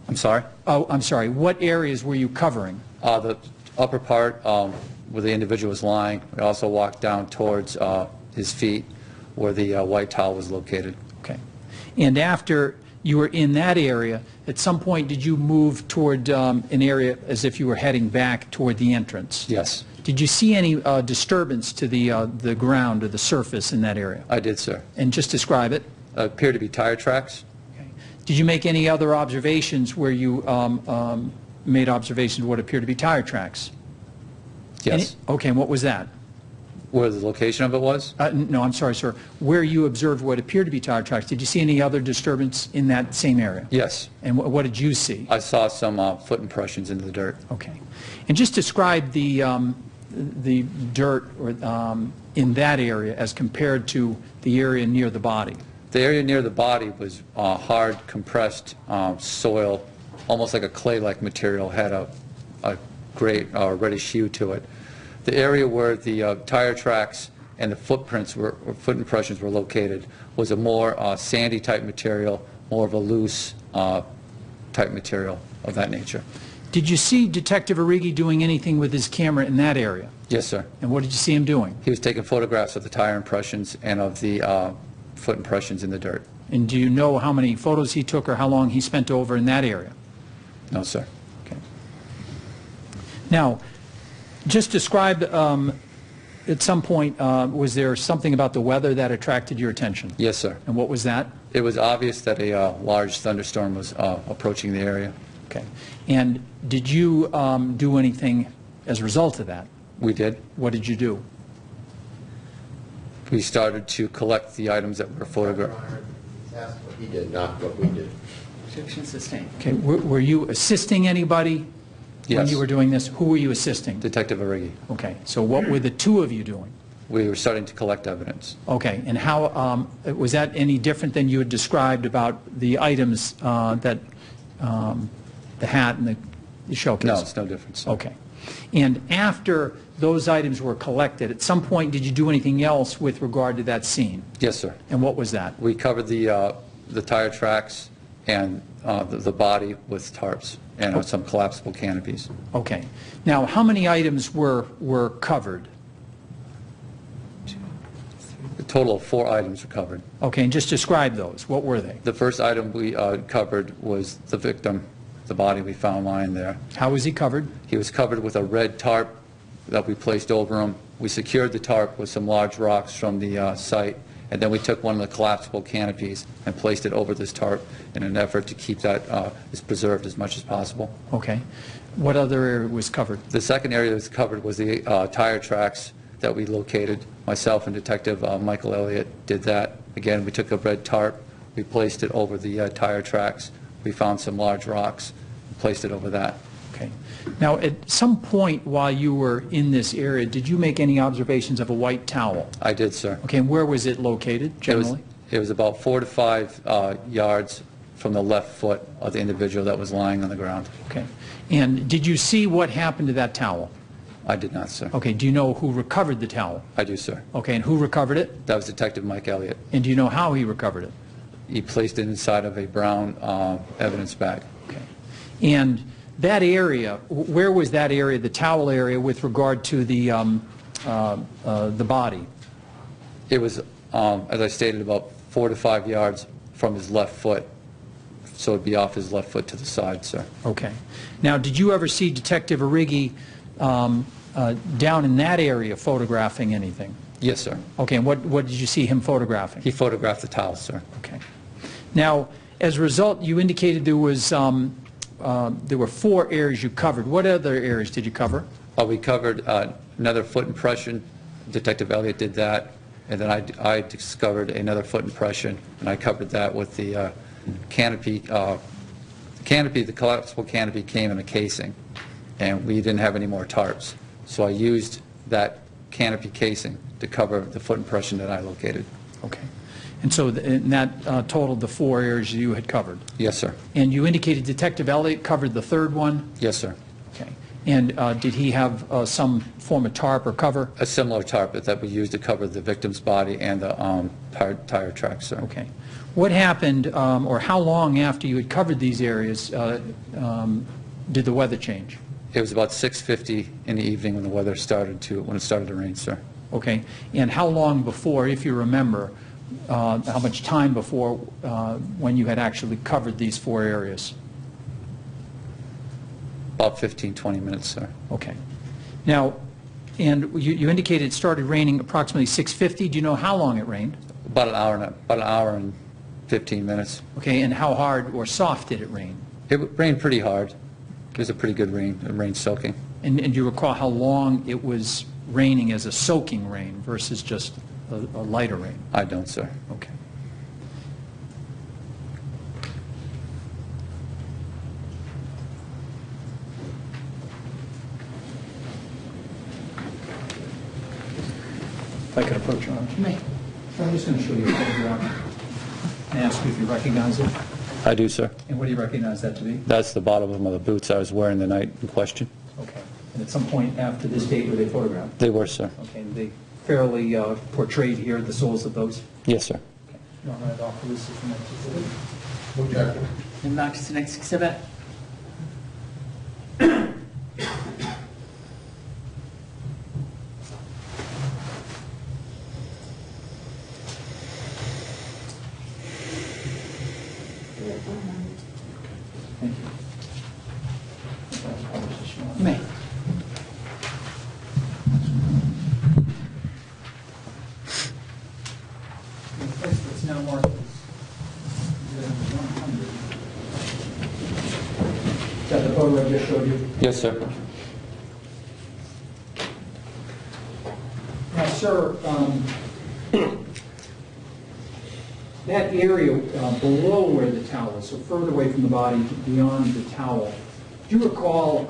I'm sorry? Oh, I'm sorry. What areas were you covering? The upper part where the individual was lying. We also walked down towards his feet where the white towel was located. Okay. And after you were in that area, at some point did you move toward an area as if you were heading back toward the entrance? Yes. Did you see any disturbance to the ground or the surface in that area? I did, sir. And just describe it. Appeared to be tire tracks. Okay. Did you make any other observations where you made observations of what appeared to be tire tracks? Yes. Okay, and what was that? Where the location of it was? No, I'm sorry, sir. Where you observed what appeared to be tire tracks, did you see any other disturbance in that same area? Yes. And what did you see? I saw some foot impressions into the dirt. Okay. And just describe the dirt in that area as compared to the area near the body. The area near the body was hard, compressed soil, almost like a clay-like material, had a great reddish hue to it. The area where the tire tracks and the footprints or foot impressions were located was a more sandy type material, more of a loose type material of that nature. Did you see Detective Arrighi doing anything with his camera in that area? Yes, sir. And what did you see him doing? He was taking photographs of the tire impressions and of the foot impressions in the dirt. And do you know how many photos he took or how long he spent over in that area? No, sir. Okay. Now, just describe, at some point, was there something about the weather that attracted your attention? Yes, sir. And what was that? It was obvious that a large thunderstorm was approaching the area. Okay. And did you do anything as a result of that? We did. What did you do? We started to collect the items that were photographed. That's what he did, not what we did. Objection sustained. Okay. Were you assisting anybody when Yes. you were doing this? Who were you assisting? Detective Arrighi. Okay. So what were the two of you doing? We were starting to collect evidence. Okay. And how was that any different than you had described about the items that the hat and the shell case? No, it's no different, sir. Okay. And after those items were collected, at some point did you do anything else with regard to that scene? Yes, sir. And what was that? We covered the tire tracks and the body with tarps and some collapsible canopies. Okay. Now, how many items were covered? A total of 4 items were covered. Okay, and just describe those. What were they? The first item we covered was the victim, the body we found lying there. How was he covered? He was covered with a red tarp that we placed over him. We secured the tarp with some large rocks from the site, and then we took one of the collapsible canopies and placed it over this tarp in an effort to keep that as preserved as much as possible. Okay. What other area was covered? The second area that was covered was the tire tracks that we located. Myself and Detective Michael Elliott did that. Again, we took a red tarp, we placed it over the tire tracks. We found some large rocks and placed it over that. Okay. Now, at some point while you were in this area, did you make any observations of a white towel? I did, sir. Okay, and where was it located, generally? It was about 4 to 5 yards from the left foot of the individual that was lying on the ground. Okay. And did you see what happened to that towel? I did not, sir. Okay, do you know who recovered the towel? I do, sir. Okay, and who recovered it? That was Detective Mike Elliott. And do you know how he recovered it? He placed it inside of a brown evidence bag. Okay. And that area, where was that area, the towel area, with regard to the body? It was, as I stated, about 4 to 5 yards from his left foot, so it'd be off his left foot to the side, sir. Okay. Now, did you ever see Detective Arrighi down in that area photographing anything? Yes, sir. Okay, and what did you see him photographing? He photographed the towel, sir. Okay. Now, as a result, you indicated there were 4 areas you covered. What other areas did you cover? We covered another foot impression. Detective Elliott did that, and then I discovered another foot impression, and I covered that with the canopy. The collapsible canopy came in a casing, and we didn't have any more tarps. So I used that canopy casing to cover the foot impression that I located. Okay. And so that totaled the 4 areas you had covered? Yes, sir. And you indicated Detective Elliott covered the 3rd one? Yes, sir. Okay. And did he have some form of tarp or cover? A similar tarp that we used to cover the victim's body and the tire tracks, sir. Okay. What happened, or how long after you had covered these areas did the weather change? It was about 6:50 in the evening when it started to rain, sir. Okay. And how long before, if you remember, how much time before when you had actually covered these 4 areas? About 15, 20 minutes, sir. Okay. Now, and you indicated it started raining approximately 6:50. Do you know how long it rained? About an hour and 15 minutes. Okay. And how hard or soft did it rain? It rained pretty hard. It was a pretty good rain soaking. And do you recall how long it was raining as a soaking rain versus just a lighter rain? I don't, sir. Okay. If I could approach you, Honor. May. I'm just going to show you a photograph and ask you if you recognize it. I do, sir. And what do you recognize that to be? That's the bottom of the boots I was wearing the night in question. Okay. And at some point after this date were they photographed? They were, sir. Okay. And they fairly portrayed here the soles of those? Yes, sir. Okay. You want to write off the list from that exhibit? And mark to the next exhibit. Thank you. May. The place that's now marked as 100. Is that the photo I just showed you? Yes, sir. Now, sir, that area below where the towel is, so further away from the body, beyond the towel, do you recall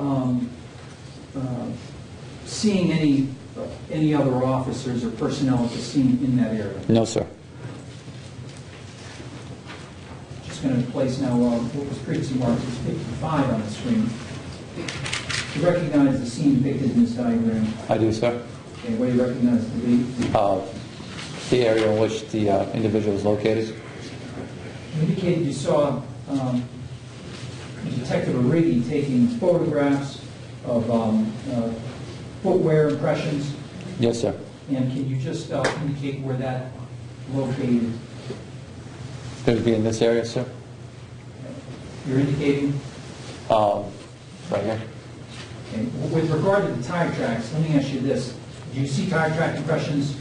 seeing any other officers or personnel at the scene in that area? No, sir. Just going to place now what was previously marked as 55 on the screen. You recognize the scene depicted in this diagram? I do, sir. Okay, what do you recognize to be? The area in which the individual was located. You indicated you saw Detective Arrighi taking photographs of footwear impressions, Yes, sir. and can you just indicate where that located? It would be in this area, sir. You're indicating? Right here. Okay. With regard to the tire tracks, let me ask you this. Do you see tire track impressions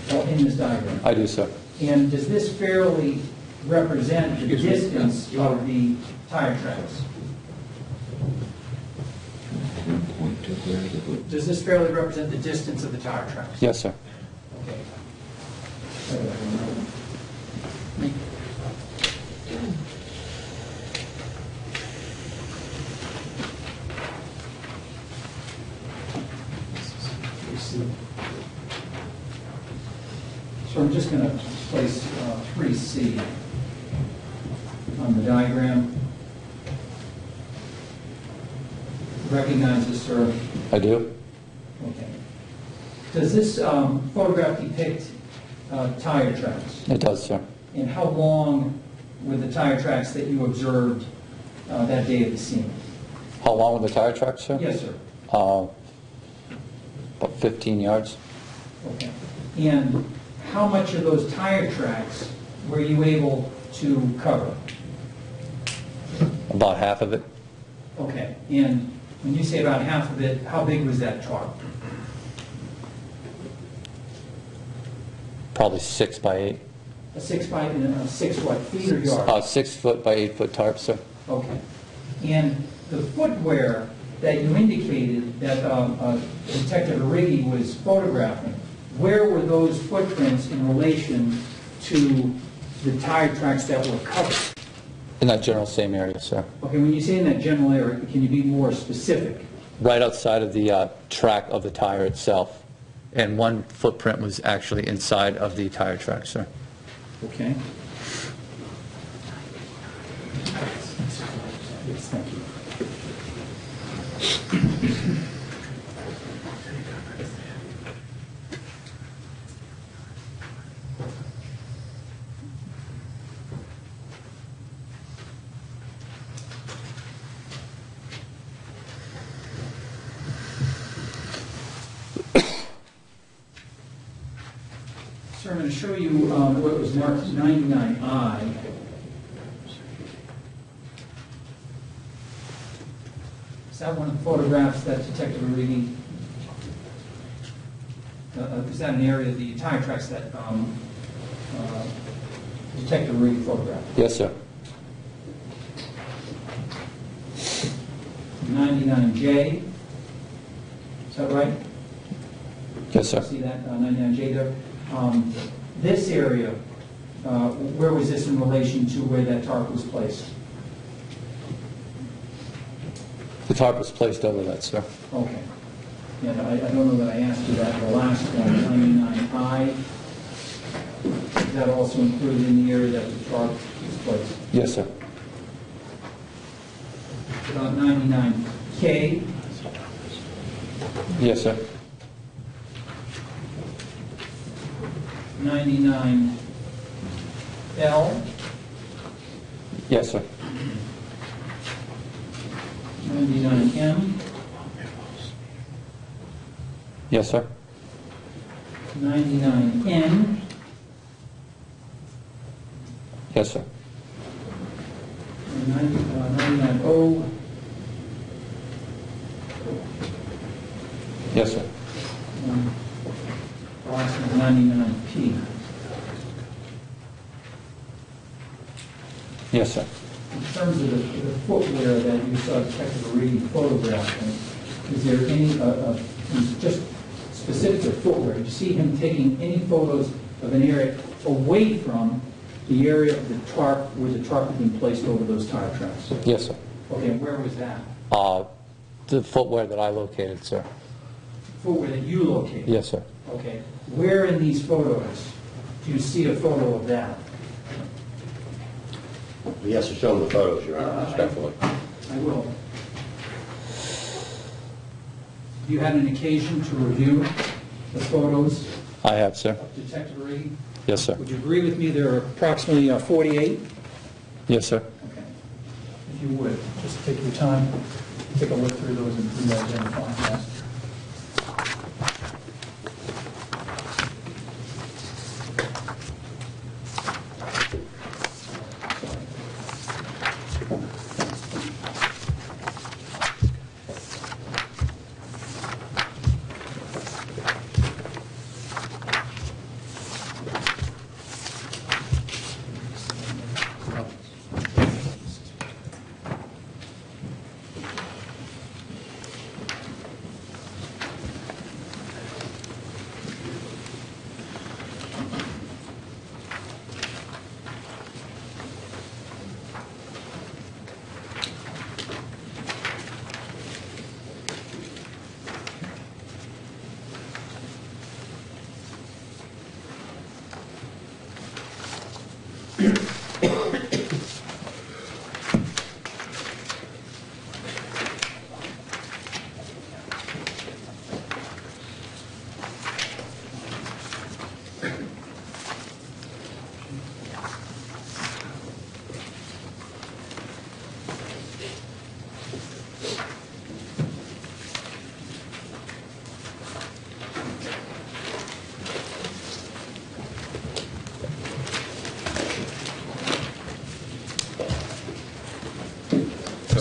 in this diagram? I do, sir. And does this fairly represent the distance of the tire tracks? Does this fairly represent the distance of the tire tracks? Yes, sir. Okay. So I'm just going to place 3C on the diagram. Recognize this, sir? I do. Okay. Does this photograph depict tire tracks? It does, sir. And how long were the tire tracks that you observed that day at the scene? How long were the tire tracks, sir? Yes, sir. About 15 yards. Okay. And how much of those tire tracks were you able to cover? About half of it. Okay. And when you say about half of it, how big was that tarp? Probably 6 by 8. A 6 what, feet or yards? 6 foot by 8 foot tarp, sir. Okay. And the footwear that you indicated that Detective Arrighi was photographing, where were those footprints in relation to the tire tracks that were covered? In that general same area, sir. Okay, when you say in that general area, can you be more specific? Right outside of the track of the tire itself. And one footprint was actually inside of the tire track, sir. Okay. Yes, thank you. So I'm going to show you what was marked 99I. Is that one of the photographs that Detective Arrighi, is that an area of the tire tracks that Detective Arrighi photographed? Yes, sir. 99J, is that right? Yes, sir. See that, 99J there? This area, where was this in relation to where that tarp was placed? The tarp was placed over that, sir. Okay. And I don't know that I asked you that, the last one, 99I, is that also included in the area that the tarp was placed? Yes, sir. 99K, Yes, sir. 99L, Yes, sir. 99M, Yes, sir. 99N, Yes, sir. 99O, Yes, sir. the last one, 99P. Yes, sir. In terms of the footwear that you saw Detective Arrighi photographing, is there any, just specific to footwear, did you see him taking any photos of an area away from the area of the tarp where the tarp had been placed over those tire tracks? Yes, sir. Okay, and where was that? The footwear that I located, sir. Footwear that you located? Yes, sir. Okay. Where in these photos do you see a photo of that? He has to show them the photos, Your Honor, respectfully. I will. Have you had an occasion to review the photos I have, sir. of Detective Arrighi? Yes, sir. Would you agree with me there are approximately 48? Yes, sir. Okay. If you would, just take your time, take a look through those and please identify that.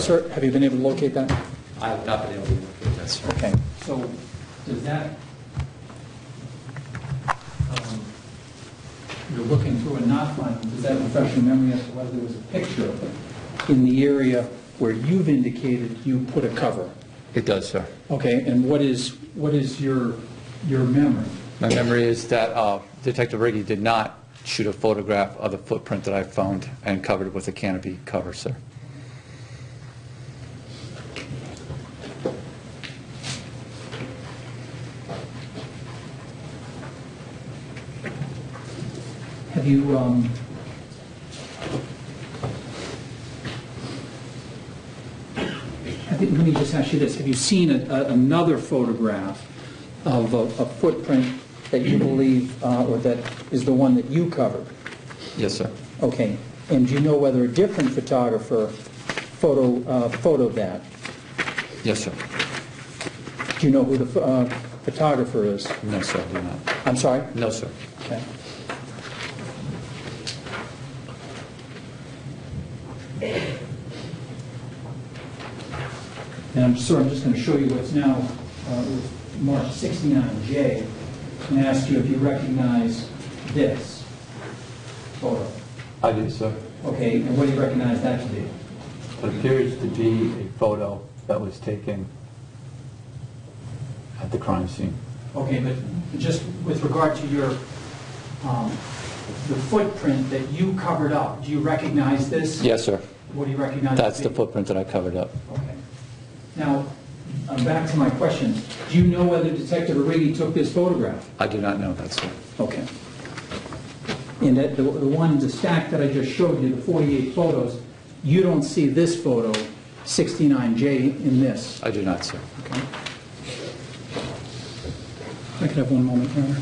Sir, have you been able to locate that? I have not been able to locate that, sir. Okay. So does that, you're looking through and not finding, does that refresh your memory as to whether there was a picture in the area where you've indicated you put a cover? It does, sir. Okay, and what is your memory? My memory is that Detective Riggi did not shoot a photograph of the footprint that I found and covered it with a canopy cover, sir. Have you, let me just ask you this. Have you seen another photograph of a footprint that you believe, or that is the one that you covered? Yes, sir. Okay. And do you know whether a different photographer photoed that? Yes, sir. Do you know who the photographer is? No, sir, I do not. I'm sorry? No, sir. Okay. And I'm just going to show you what's now marked 69J and ask you if you recognize this photo. I do, sir. Okay, and what do you recognize that to be? It appears to be a photo that was taken at the crime scene. Okay, but just with regard to your, the footprint that you covered up, do you recognize this? Yes, sir. What do you recognize? That's the footprint that I covered up. Okay. Now, back to my question. Do you know whether Detective Riggi took this photograph? I do not know that, sir. Okay. And the one, the stack that I just showed you, the 48 photos, you don't see this photo, 69J, in this? I do not, sir. Okay. I could have one moment, Your Honor.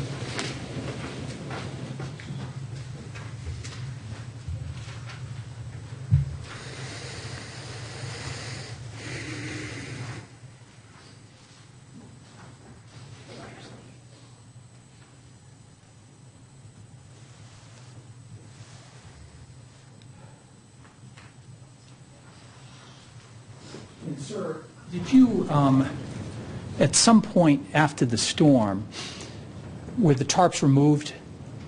And sir, did you, at some point after the storm, were the tarps removed?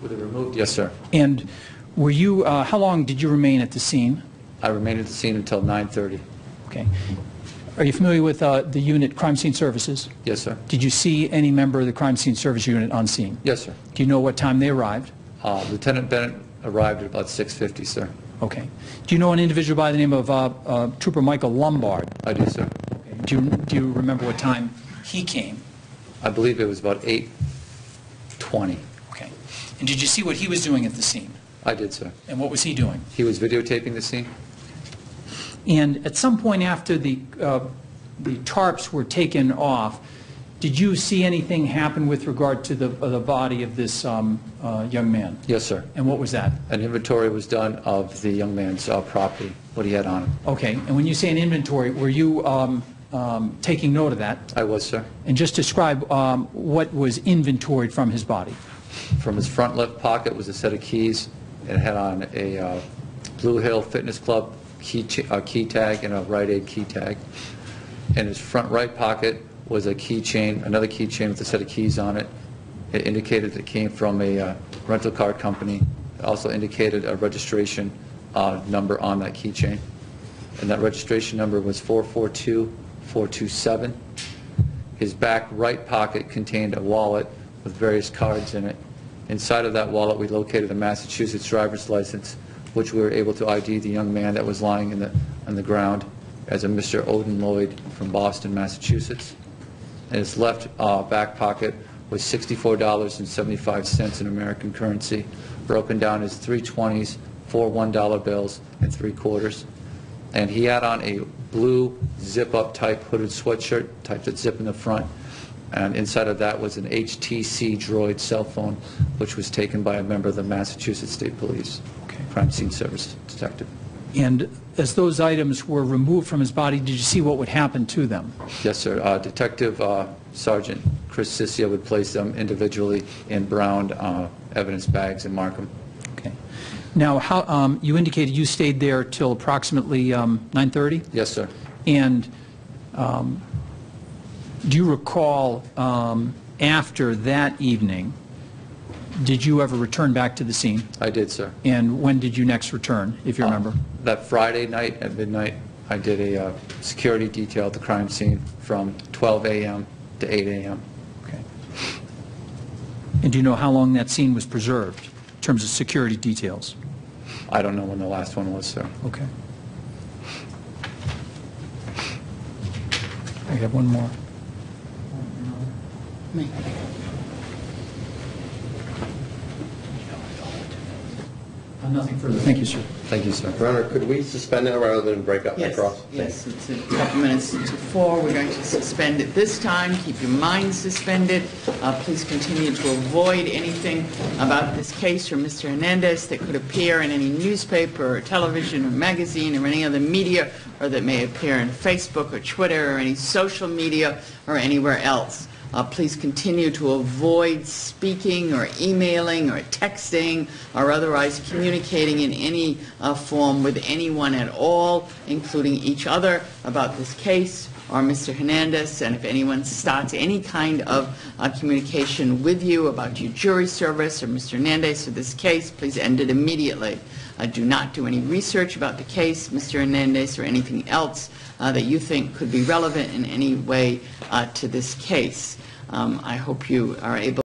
Were they removed? Yes, sir. And were you, how long did you remain at the scene? I remained at the scene until 9:30. Okay. Are you familiar with the unit Crime Scene Services? Yes, sir. Did you see any member of the Crime Scene Service unit on scene? Yes, sir. Do you know what time they arrived? Lieutenant Bennett arrived at about 6:50, sir. Okay. Do you know an individual by the name of Trooper Michael Lombard? I do, sir. Okay. Do you remember what time he came? I believe it was about 8:20. Okay. And did you see what he was doing at the scene? I did, sir. And what was he doing? He was videotaping the scene? And at some point after the tarps were taken off, did you see anything happen with regard to the body of this young man? Yes, sir. And what was that? An inventory was done of the young man's property, what he had on him. Okay. And when you say an inventory, were you taking note of that? I was, sir. And just describe what was inventoried from his body. From his front left pocket was a set of keys. It had on a Blue Hill Fitness Club key tag and a Rite Aid key tag. In his front right pocket was a keychain, another keychain with a set of keys on it. It indicated that it came from a rental car company. It also indicated a registration number on that keychain. And that registration number was 442427. His back right pocket contained a wallet with various cards in it. Inside of that wallet, we located a Massachusetts driver's license, which we were able to ID the young man that was lying on the ground as a Mr. Odin Lloyd from Boston, Massachusetts. In his left back pocket was $64.75 in American currency, broken down as 3 20s, 4 $1 bills and 3 quarters. And he had on a blue zip-up type hooded sweatshirt, type that zip in the front. And inside of that was an HTC Droid cell phone, which was taken by a member of the Massachusetts State Police, crime scene service detective. And as those items were removed from his body, did you see what would happen to them? Yes, sir. Detective Sergeant Chris Sissia would place them individually in brown evidence bags and mark them. Okay. Now, how, you indicated you stayed there till approximately 9:30? Yes, sir. And do you recall, after that evening, did you ever return back to the scene? I did, sir. And when did you next return, if you remember? That Friday night at midnight, I did a security detail at the crime scene from 12 a.m. to 8 a.m. Okay. And do you know how long that scene was preserved in terms of security details? I don't know when the last one was, sir. Okay. I have one more. Me. Nothing further. Thank you, sir. Thank you, sir. Your Honor, could we suspend now rather than break up and Yes, cross? yes, it's a couple minutes to 4. We're going to suspend it this time. Keep your mind suspended. Please continue to avoid anything about this case or Mr. Hernandez that could appear in any newspaper or television or magazine or any other media, or that may appear in Facebook or Twitter or any social media or anywhere else. Please continue to avoid speaking or emailing or texting or otherwise communicating in any form with anyone at all, including each other, about this case or Mr. Hernandez. And if anyone starts any kind of communication with you about your jury service or Mr. Hernandez or this case, please end it immediately. Do not do any research about the case, Mr. Hernandez, or anything else that you think could be relevant in any way to this case. I hope you are able